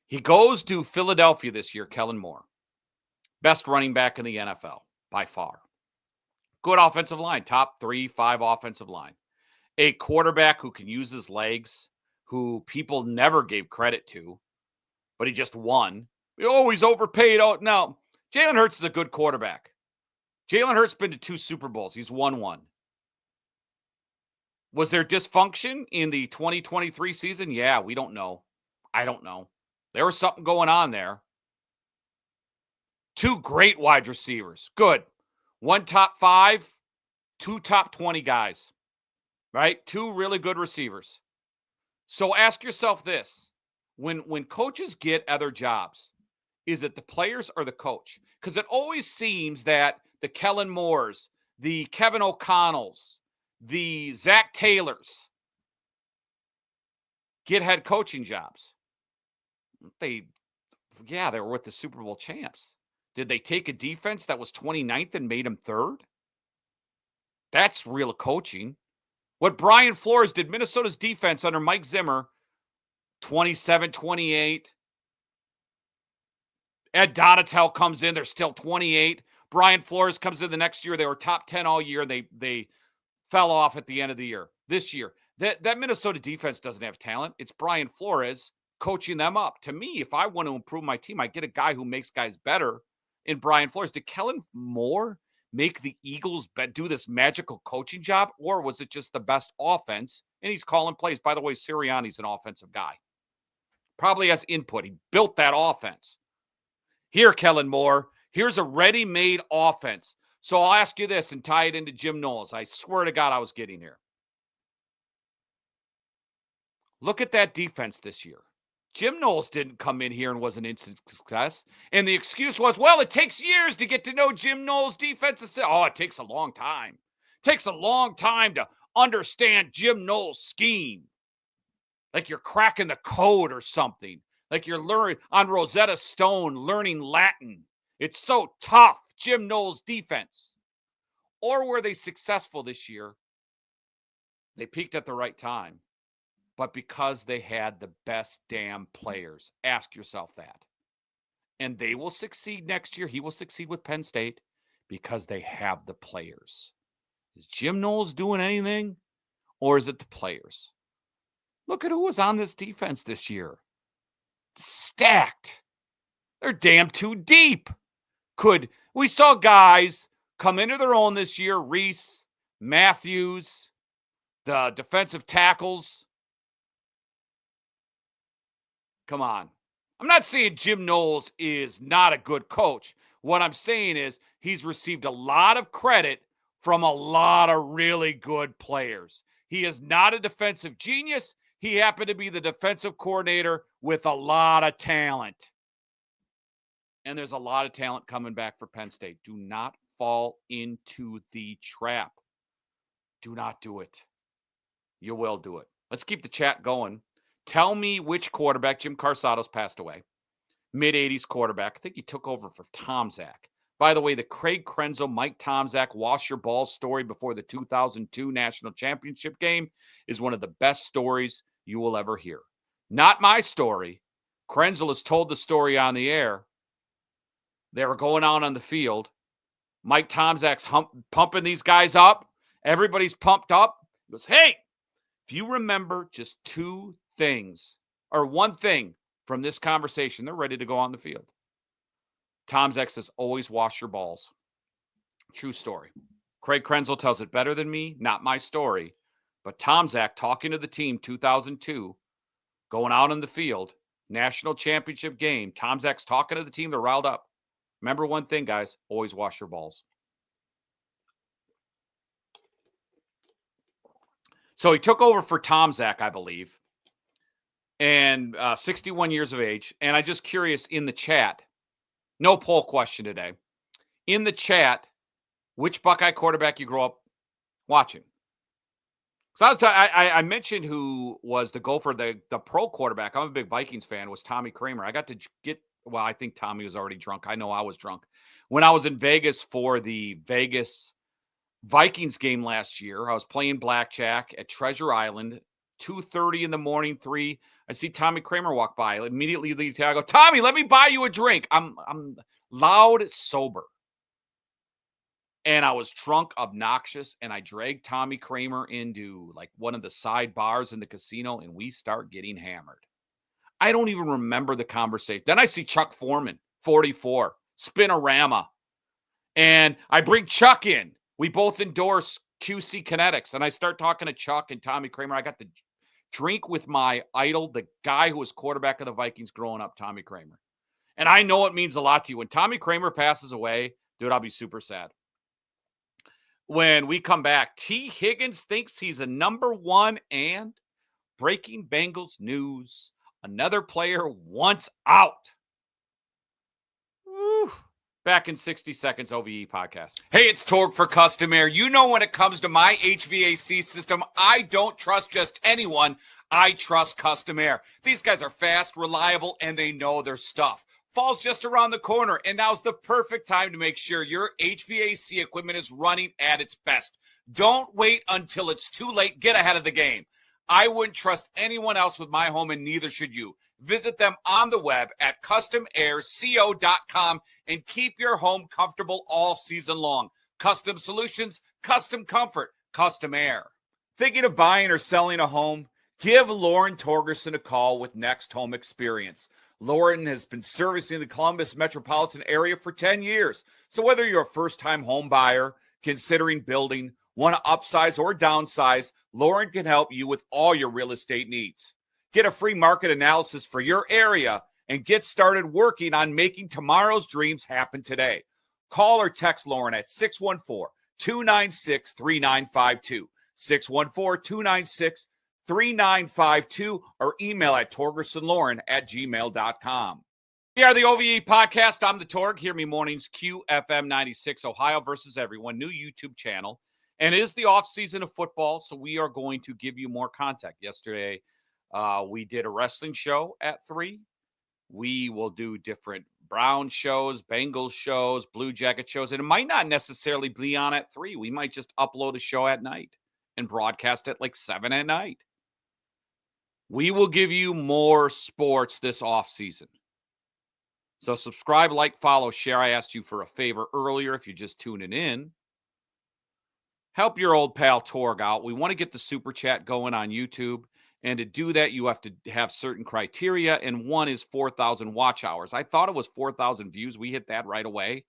Speaker 1: He goes to Philadelphia this year, Kellen Moore. Best running back in the NFL, by far. Good offensive line, top 3-5 offensive line. A quarterback who can use his legs, who people never gave credit to, but he just won. Oh, he's overpaid. Oh, no. Jalen Hurts is a good quarterback. Jalen Hurts been to 2 Super Bowls. He's won 1. Was there dysfunction in the 2023 season? Yeah, we don't know. I don't know. There was something going on there. 2 great wide receivers. Good. 1 top 5, 2 top 20 guys. Right? 2 really good receivers. So ask yourself this. When coaches get other jobs, is it the players or the coach? Because it always seems that the Kellen Moores, the Kevin O'Connells, the Zach Taylors get head coaching jobs. They were with the Super Bowl champs. Did they take a defense that was 29th and made them 3rd? That's real coaching. What Brian Flores did, Minnesota's defense under Mike Zimmer, 27-28. Ed Donatel comes in, they're still 28. Brian Flores comes in the next year, they were top 10 all year. They fell off at the end of the year. This year, that Minnesota defense doesn't have talent. It's Brian Flores coaching them up. To me, if I want to improve my team, I get a guy who makes guys better in Brian Flores. Did Kellen Moore make the Eagles do this magical coaching job, or was it just the best offense? And he's calling plays. By the way, Sirianni's an offensive guy. Probably has input. He built that offense. Here, Kellen Moore, here's a ready-made offense. So I'll ask you this and tie it into Jim Knowles. I swear to God I was getting here. Look at that defense this year. Jim Knowles didn't come in here and was an instant success. And the excuse was, well, it takes years to get to know Jim Knowles' defense. Oh, it takes a long time. It takes a long time to understand Jim Knowles' scheme. Like you're cracking the code or something. Like you're learning on Rosetta Stone, learning Latin. It's so tough, Jim Knowles' defense. or were they successful this year? They peaked at the right time, but because they had the best damn players. Ask yourself that. And they will succeed next year. He will succeed with Penn State because they have the players. Is Jim Knowles doing anything, or is it the players? Look at who was on this defense this year. Stacked. They're damn too deep. We saw guys come into their own this year, Reese, Matthews, the defensive tackles. Come on. I'm not saying Jim Knowles is not a good coach. What I'm saying is he's received a lot of credit from a lot of really good players. He is not a defensive genius. He happened to be the defensive coordinator with a lot of talent. And there's a lot of talent coming back for Penn State. Do not fall into the trap. Do not do it. You will do it. Let's keep the chat going. Tell me which quarterback. Jim Carsados passed away. Mid-'80s quarterback. I think he took over for Tomczak. By the way, the Craig Krenzel, Mike Tomczak, wash your balls story before the 2002 national championship game is one of the best stories you will ever hear. Not my story. Krenzel has told the story on the air. They were going out on the field. Mike Tomczak's pumping these guys up. Everybody's pumped up. He goes, hey, if you remember just two things or one thing from this conversation, they're ready to go on the field. Tomczak says, always wash your balls. True story. Craig Krenzel tells it better than me. Not my story. But Tomczak talking to the team 2002, going out on the field, national championship game. Tomczak's talking to the team. They're riled up. Remember one thing, guys. Always wash your balls. So he took over for Tomczak, I believe, and 61 years of age. And I'm just curious in the chat, no poll question today. In the chat, which Buckeye quarterback you grew up watching? So I mentioned who was the Gopher, the pro quarterback. I'm a big Vikings fan, was Tommy Kramer. I got to get, well, I think Tommy was already drunk. I know I was drunk. When I was in Vegas for the Vegas Vikings game last year, I was playing blackjack at Treasure Island, 2:30 in the morning, 3. I see Tommy Kramer walk by. I immediately leave. I go, Tommy, let me buy you a drink. I'm loud, sober. And I was drunk, obnoxious, and I dragged Tommy Kramer into like one of the side bars in the casino, and we start getting hammered. I don't even remember the conversation. Then I see Chuck Foreman, 44, Spinorama. And I bring Chuck in. We both endorse QC Kinetics. And I start talking to Chuck and Tommy Kramer. I got to drink with my idol, the guy who was quarterback of the Vikings growing up, Tommy Kramer. And I know it means a lot to you. When Tommy Kramer passes away, dude, I'll be super sad. When we come back, T. Higgins thinks he's a number one, and breaking Bengals news. Another player wants out. Woo. Back in 60 seconds, OVE podcast. Hey, it's Torg for Custom Air. You know, when it comes to my HVAC system, I don't trust just anyone. I trust Custom Air. These guys are fast, reliable, and they know their stuff. Fall's just around the corner, and now's the perfect time to make sure your HVAC equipment is running at its best. Don't wait until it's too late. Get ahead of the game. I wouldn't trust anyone else with my home, and neither should you. Visit them on the web at customairco.com and keep your home comfortable all season long. Custom solutions, custom comfort, Custom Air. Thinking of buying or selling a home? Give Lauren Torgerson a call with Next Home Experience. Lauren has been servicing the Columbus metropolitan area for 10 years. So whether you're a first-time home buyer, considering building, want to upsize or downsize, Lauren can help you with all your real estate needs. Get a free market analysis for your area and get started working on making tomorrow's dreams happen today. Call or text Lauren at 614-296-3952, 614-296-3952, or email at torgersonlauren@gmail.com. We are the OVE podcast. I'm the Torg. Hear me mornings, QFM 96, Ohio versus everyone, new YouTube channel. And it is the off season of football, so we are going to give you more content. Yesterday, we did a wrestling show at 3. We will do different Brown shows, Bengals shows, Blue Jacket shows, and it might not necessarily be on at 3. We might just upload a show at night and broadcast at like 7 at night. We will give you more sports this offseason. So subscribe, like, follow, share. I asked you for a favor earlier if you're just tuning in. Help your old pal Torg out. We want to get the super chat going on YouTube. And to do that, you have to have certain criteria. And one is 4,000 watch hours. I thought it was 4,000 views. We hit that right away.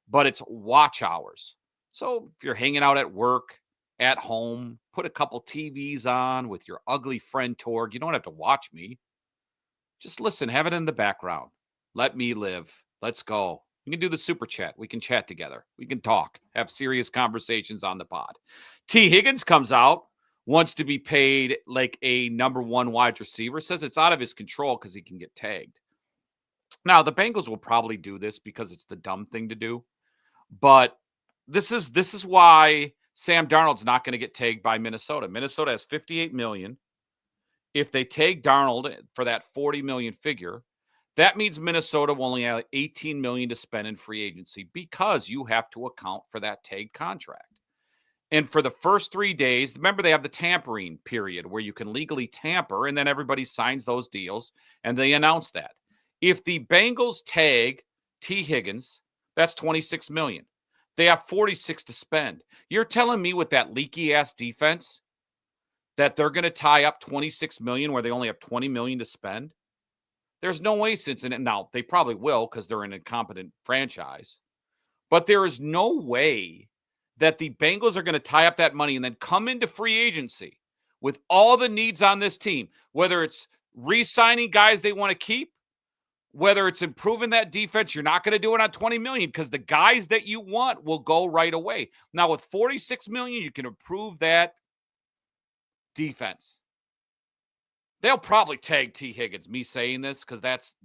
Speaker 1: But it's watch hours. So if you're hanging out at work, at home, put a couple TVs on with your ugly friend Torg. You don't have to watch me. Just listen. Have it in the background. Let me live. Let's go. We can do the super chat. We can chat together. We can talk. Have serious conversations on the pod. T. Higgins comes out. Wants to be paid like a number 1 wide receiver, says it's out of his control because he can get tagged. Now, the Bengals will probably do this because it's the dumb thing to do. But this is why Sam Darnold's not going to get tagged by Minnesota. Minnesota has $58 million. If they tag Darnold for that $40 million figure, that means Minnesota will only have $18 million to spend in free agency because you have to account for that tagged contract. And for the first 3 days, remember they have the tampering period where you can legally tamper, and then everybody signs those deals, and they announce that. If the Bengals tag T. Higgins, that's $26 million. They have $46 to spend. You're telling me with that leaky-ass defense that they're going to tie up $26 million where they only have $20 million to spend? There's no way Cincinnati. Now, they probably will because they're an incompetent franchise. But there is no way that the Bengals are going to tie up that money and then come into free agency with all the needs on this team, whether it's re-signing guys they want to keep, whether it's improving that defense. You're not going to do it on $20 million because the guys that you want will go right away. Now, with $46 million, you can improve that defense. They'll probably tag T. Higgins, me saying this, because that's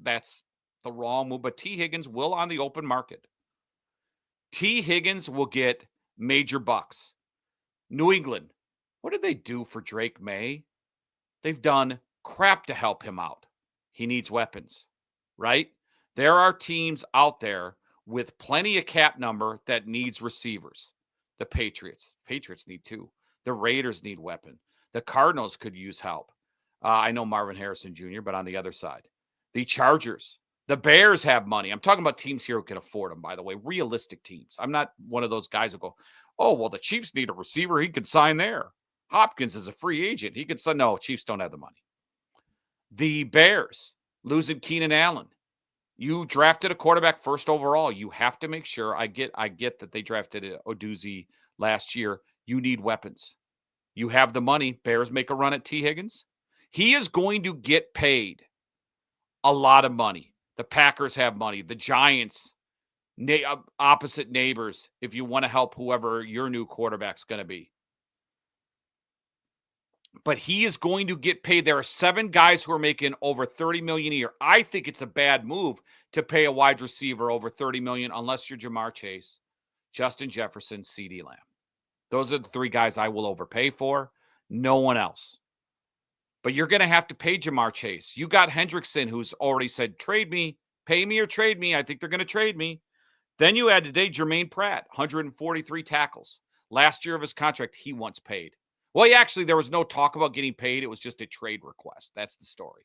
Speaker 1: the wrong move. But T. Higgins will on the open market. T. Higgins will get major bucks. New England, what did they do for Drake May? They've done crap to help him out. He needs weapons, right? There are teams out there with plenty of cap number that needs receivers. The Patriots need 2. The Raiders need weapon. The Cardinals could use help. I know Marvin Harrison Jr., but on the other side, the Chargers, the Bears have money. I'm talking about teams here who can afford them, by the way, realistic teams. I'm not one of those guys who go, oh, well, the Chiefs need a receiver. He could sign there. Hopkins is a free agent. He could sign. No, Chiefs don't have the money. The Bears losing Keenan Allen. You drafted a quarterback first overall. You have to make sure. I get that they drafted Oduzzi last year. You need weapons. You have the money. Bears make a run at T. Higgins. He is going to get paid a lot of money. The Packers have money. The Giants, opposite neighbors, if you want to help whoever your new quarterback's going to be. But he is going to get paid. There are 7 guys who are making over $30 million a year. I think it's a bad move to pay a wide receiver over $30 million unless you're Jamar Chase, Justin Jefferson, CeeDee Lamb. Those are the 3 guys I will overpay for. No one else. But you're going to have to pay Jamar Chase. You got Hendrickson, who's already said, trade me, pay me or trade me. I think they're going to trade me. Then you add today Jermaine Pratt, 143 tackles. Last year of his contract, he wants paid. Well, there was no talk about getting paid. It was just a trade request. That's the story.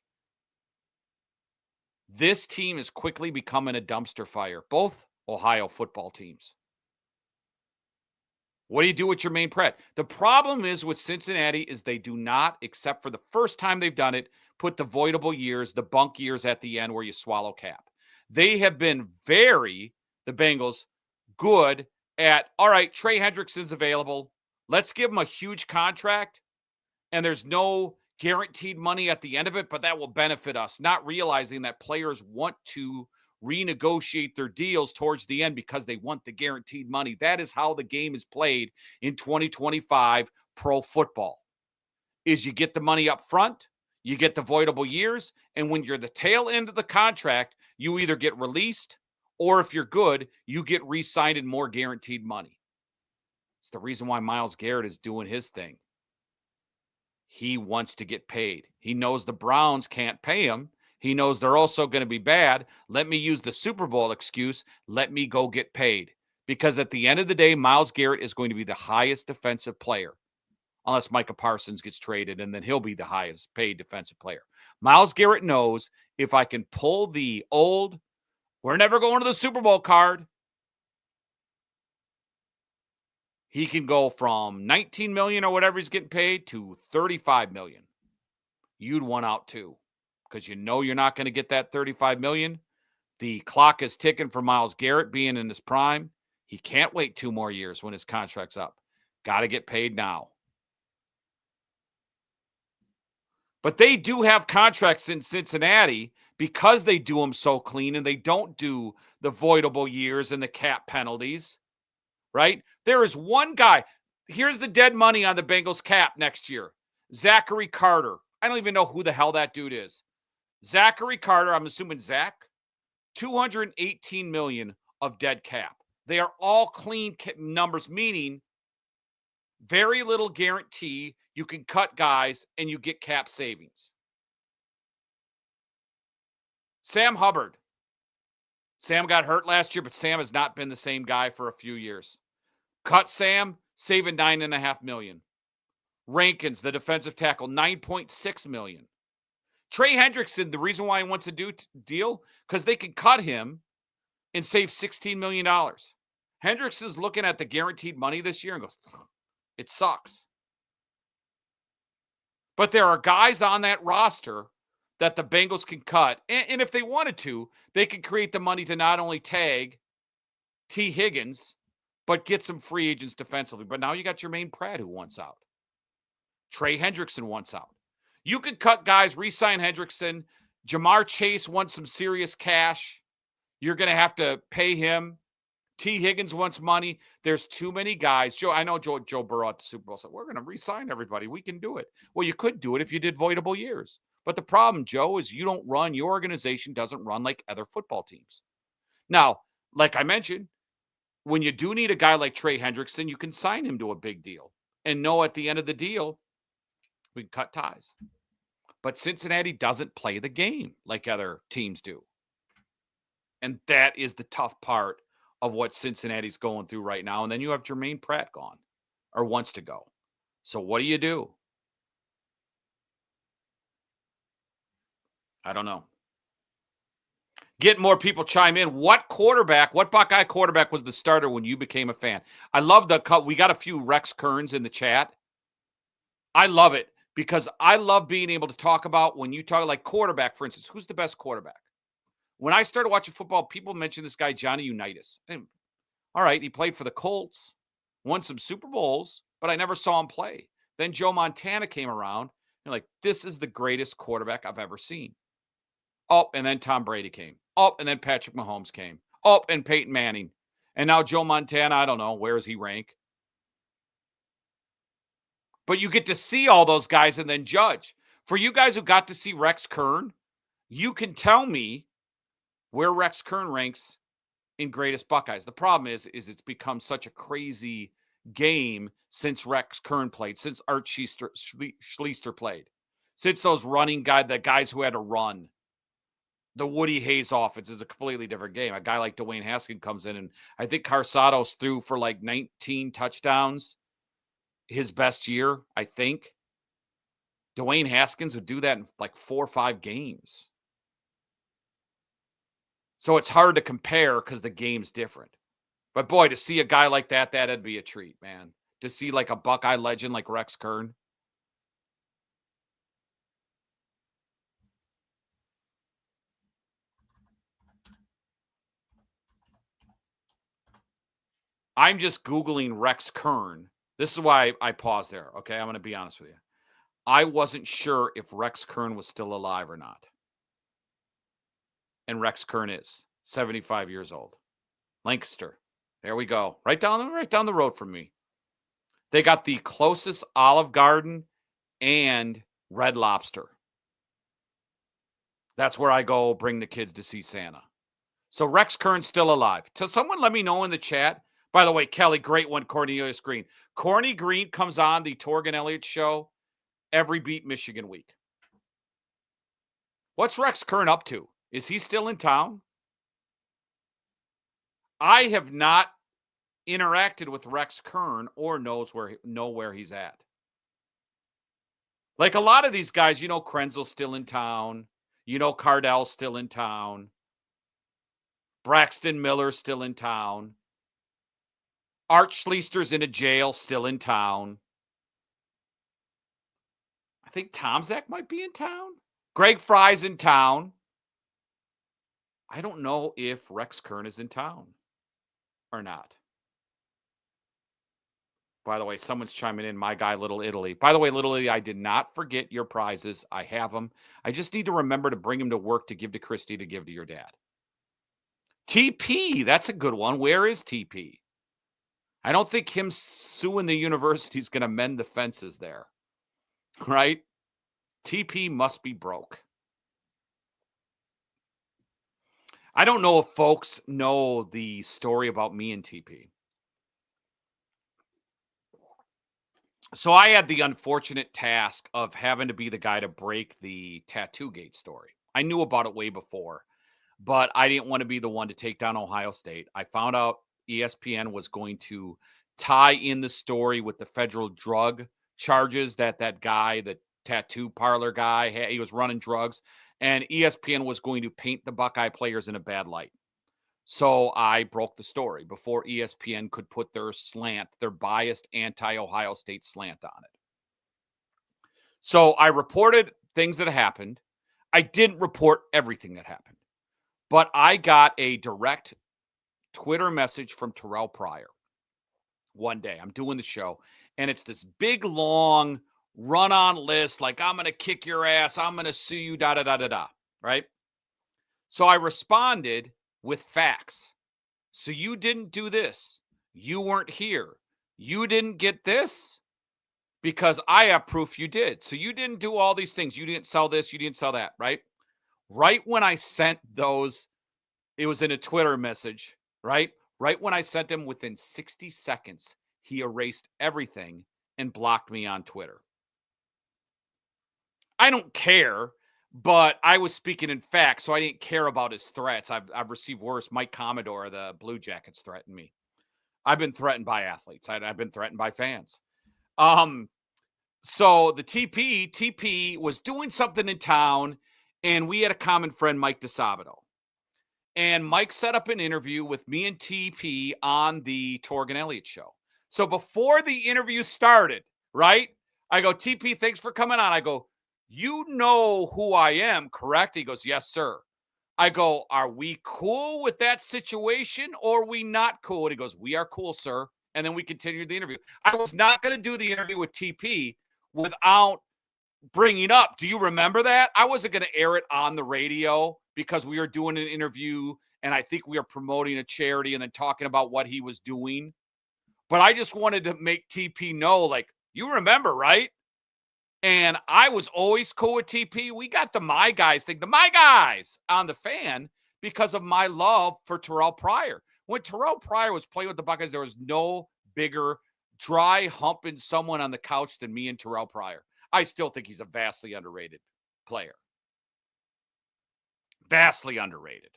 Speaker 1: This team is quickly becoming a dumpster fire, both Ohio football teams. What do you do with Jermaine Pratt? The problem is with Cincinnati is they do not, except for the first time they've done it, put the voidable years, the bunk years at the end where you swallow cap. They have been the Bengals, good at, all right, Trey Hendrickson's available. Let's give him a huge contract, and there's no guaranteed money at the end of it, but that will benefit us, not realizing that players want to renegotiate their deals towards the end because they want the guaranteed money. That is how the game is played in 2025 pro football. Is you get the money up front, you get the voidable years, and when you're the tail end of the contract, you either get released or if you're good, you get re-signed and more guaranteed money. It's the reason why Myles Garrett is doing his thing. He wants to get paid. He knows the Browns can't pay him He knows they're also going to be bad. Let me use the Super Bowl excuse. Let me go get paid. Because at the end of the day, Myles Garrett is going to be the highest defensive player. Unless Micah Parsons gets traded, and then he'll be the highest paid defensive player. Myles Garrett knows if I can pull the old, we're never going to the Super Bowl card, he can go from $19 million or whatever he's getting paid to $35 million. You'd want out too, because you know you're not going to get that $35 million. The clock is ticking for Myles Garrett being in his prime. He can't wait 2 more years when his contract's up. Got to get paid now. But they do have contracts in Cincinnati because they do them so clean and they don't do the voidable years and the cap penalties, right? There is one guy. Here's the dead money on the Bengals cap next year. Zachary Carter. I don't even know who the hell that dude is. Zachary Carter, I'm assuming Zach, $218 million of dead cap. They are all clean numbers, meaning very little guarantee. You can cut guys and you get cap savings. Sam Hubbard. Sam got hurt last year, but Sam has not been the same guy for a few years. Cut Sam, saving $9.5 million. Rankins, the defensive tackle, $9.6 million. Trey Hendrickson, the reason why he wants to do deal, because they can cut him and save $16 million. Hendrickson's looking at the guaranteed money this year and goes, it sucks. But there are guys on that roster that the Bengals can cut. And if they wanted to, they could create the money to not only tag T. Higgins, but get some free agents defensively. But now you got Jermaine Pratt who wants out. Trey Hendrickson wants out. You could cut guys, re-sign Hendrickson. Jamar Chase wants some serious cash. You're going to have to pay him. T. Higgins wants money. There's too many guys. I know Joe Burrow at the Super Bowl said, we're going to re-sign everybody. We can do it. Well, you could do it if you did voidable years. But the problem, Joe, is your organization doesn't run like other football teams. Now, like I mentioned, when you do need a guy like Trey Hendrickson, you can sign him to a big deal and know at the end of the deal, we can cut ties. But Cincinnati doesn't play the game like other teams do. And that is the tough part of what Cincinnati's going through right now. And then you have Jermaine Pratt gone or wants to go. So what do? I don't know. Get more people chime in. What Buckeye quarterback was the starter when you became a fan? I love the cut. We got a few Rex Kearns in the chat. I love it because I love being able to talk about when you talk like quarterback, for instance, who's the best quarterback? When I started watching football, people mentioned this guy, Johnny Unitas. And, all right, he played for the Colts, won some Super Bowls, but I never saw him play. Then Joe Montana came around, and like, this is the greatest quarterback I've ever seen. Oh, and then Tom Brady came. Oh, and then Patrick Mahomes came. Oh, and Peyton Manning. And now Joe Montana, I don't know, where does he rank? But you get to see all those guys and then judge. For you guys who got to see Rex Kern, you can tell me where Rex Kern ranks in greatest Buckeyes. The problem is it's become such a crazy game since Rex Kern played, since Art Schlichter played, since those running the guys who had to run. The Woody Hayes offense is a completely different game. A guy like Dwayne Haskins comes in, and I think Carsados threw for like 19 touchdowns his best year, I think. Dwayne Haskins would do that in like 4 or 5 games. So it's hard to compare because the game's different. But boy, to see a guy like that'd be a treat, man. To see like a Buckeye legend like Rex Kern. I'm just Googling Rex Kern. This is why I paused there, okay? I'm going to be honest with you. I wasn't sure if Rex Kern was still alive or not. And Rex Kern is 75 years old. Lancaster. There we go. Right down the road from me. They got the closest Olive Garden and Red Lobster. That's where I go bring the kids to see Santa. So Rex Kern's still alive. So someone let me know in the chat. By the way, Kelly, great one, Cornelius Green. Corny Green comes on the Torg and Elliott show every Beat Michigan week. What's Rex Kern up to? Is he still in town? I have not interacted with Rex Kern or know where he's at. Like a lot of these guys, Krenzel's still in town. Cardell's still in town. Braxton Miller's still in town. Art Schleister's in a jail, still in town. I think Tomzak might be in town. Greg Fry's in town. I don't know if Rex Kern is in town or not. By the way, someone's chiming in. My guy, Little Italy. By the way, Little Italy, I did not forget your prizes. I have them. I just need to remember to bring them to work to give to Christy to give to your dad. TP, that's a good one. Where is TP? I don't think him suing the university is going to mend the fences there. Right? TP must be broke. I don't know if folks know the story about me and TP. So I had the unfortunate task of having to be the guy to break the Tattoo Gate story. I knew about it way before, but I didn't want to be the one to take down Ohio State. I found out ESPN was going to tie in the story with the federal drug charges that guy, the tattoo parlor guy, he was running drugs, and ESPN was going to paint the Buckeye players in a bad light. So I broke the story before ESPN could put their biased anti-Ohio State slant on it. So I reported things that happened. I didn't report everything that happened, but I got a direct Twitter message from Terrell Pryor one day. I'm doing the show, and it's this big, long run-on list, like, I'm going to kick your ass, I'm going to sue you, da-da-da-da-da, right? So I responded with facts. So you didn't do this. You weren't here. You didn't get this because I have proof you did. So you didn't do all these things. You didn't sell this. You didn't sell that, right? Right when I sent those, it was in a Twitter message, right? Right when I sent him, within 60 seconds, he erased everything and blocked me on Twitter. I don't care, but I was speaking in fact, so I didn't care about his threats. I've received worse. Mike Commodore, the Blue Jackets, threatened me. I've been threatened by athletes. I've been threatened by fans. So the TP was doing something in town, and we had a common friend, Mike DeSabato. And Mike set up an interview with me and TP on the Torg and Elliott show. So before the interview started, right, I go, TP, thanks for coming on. I go, you know who I am, correct? He goes, yes, sir. I go, are we cool with that situation or are we not cool? And he goes, we are cool, sir. And then we continued the interview. I was not going to do the interview with TP without bringing up, do you remember that? I wasn't going to air it on the radio because we were doing an interview and I think we were promoting a charity and then talking about what he was doing. But I just wanted to make TP know, like, you remember, right? And I was always cool with TP. We got the My Guys thing, the My Guys on the Fan because of my love for Terrell Pryor. When Terrell Pryor was playing with the Buckeyes, there was no bigger dry humping someone on the couch than me and Terrell Pryor. I still think he's a vastly underrated player. Vastly underrated.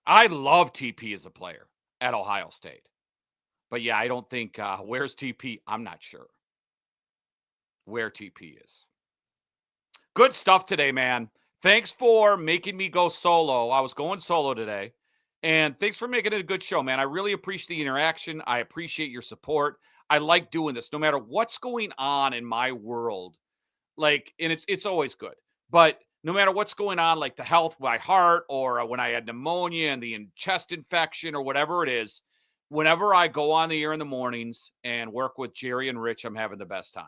Speaker 1: I love TP as a player at Ohio State. But yeah, I don't think, where's TP? I'm not sure where TP is. Good stuff today, man. Thanks for making me go solo. I was going solo today. And thanks for making it a good show, man. I really appreciate the interaction. I appreciate your support. I like doing this no matter what's going on in my world. Like, and it's always good. But no matter what's going on, like the health, my heart, or when I had pneumonia and the chest infection or whatever it is, whenever I go on the air in the mornings and work with Jerry and Rich, I'm having the best time.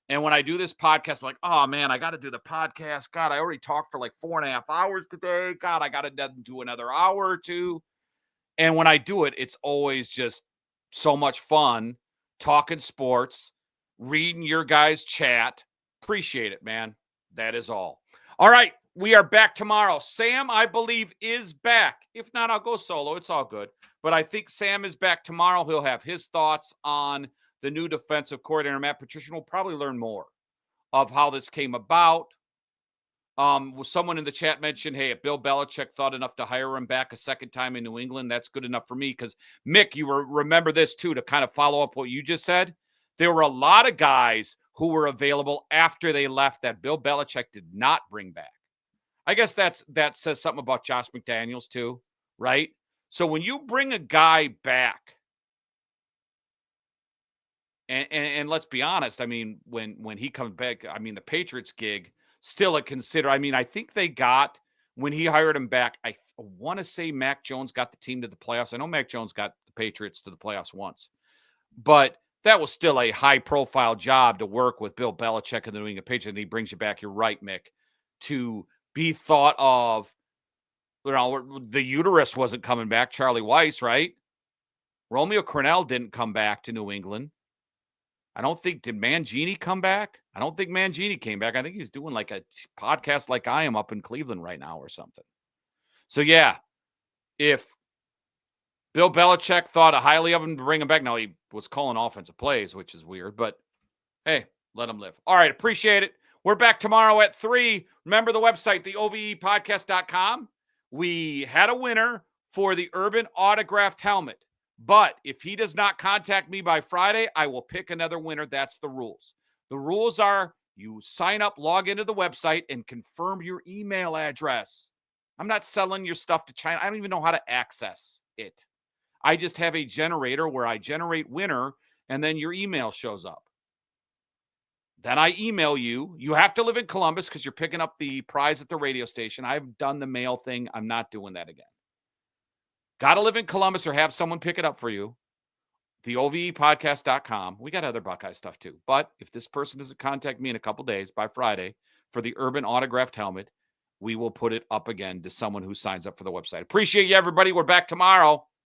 Speaker 1: And when I do this podcast, I'm like, oh, man, I got to do the podcast. God, I already talked for like 4.5 hours today. God, I got to do another hour or two. And when I do it, it's always just so much fun talking sports, reading your guys' chat. Appreciate it, man. That is all. All right, we are back tomorrow. Sam, I believe, is back. If not, I'll go solo. It's all good. But I think Sam is back tomorrow. He'll have his thoughts on the new defensive coordinator, Matt Patricia. We'll probably learn more of how this came about, Someone in the chat mentioned, hey, if Bill Belichick thought enough to hire him back a second time in New England, that's good enough for me. Because, Mick, you remember this, too, to kind of follow up what you just said. There were a lot of guys who were available after they left that Bill Belichick did not bring back. I guess that says something about Josh McDaniels, too, right? So when you bring a guy back, and let's be honest, I mean, when he comes back, I mean, the Patriots gig, still a consider. I mean, I think they got, when he hired him back, I want to say Mac Jones got the team to the playoffs. I know Mac Jones got the Patriots to the playoffs once, but that was still a high-profile job to work with Bill Belichick and the New England Patriots, and he brings you back, you're right, Mick, to be thought of. You know, the uterus wasn't coming back, Charlie Weiss, right? Romeo Crennel didn't come back to New England. I don't think, did Mangini come back? I don't think Mangini came back. I think he's doing like a podcast like I am up in Cleveland right now or something. So, yeah, if Bill Belichick thought highly of him to bring him back, now he was calling offensive plays, which is weird, but hey, let him live. All right, appreciate it. We're back tomorrow at 3. Remember the website, the OVEpodcast.com. We had a winner for the Urban autographed helmet. But if he does not contact me by Friday, I will pick another winner. That's the rules. The rules are you sign up, log into the website, and confirm your email address. I'm not selling your stuff to China. I don't even know how to access it. I just have a generator where I generate winner, and then your email shows up. Then I email you. You have to live in Columbus because you're picking up the prize at the radio station. I've done the mail thing. I'm not doing that again. Got to live in Columbus or have someone pick it up for you. The OVEpodcast.com. We got other Buckeye stuff too. But if this person doesn't contact me in a couple days by Friday for the Urban autographed helmet, we will put it up again to someone who signs up for the website. Appreciate you, everybody. We're back tomorrow.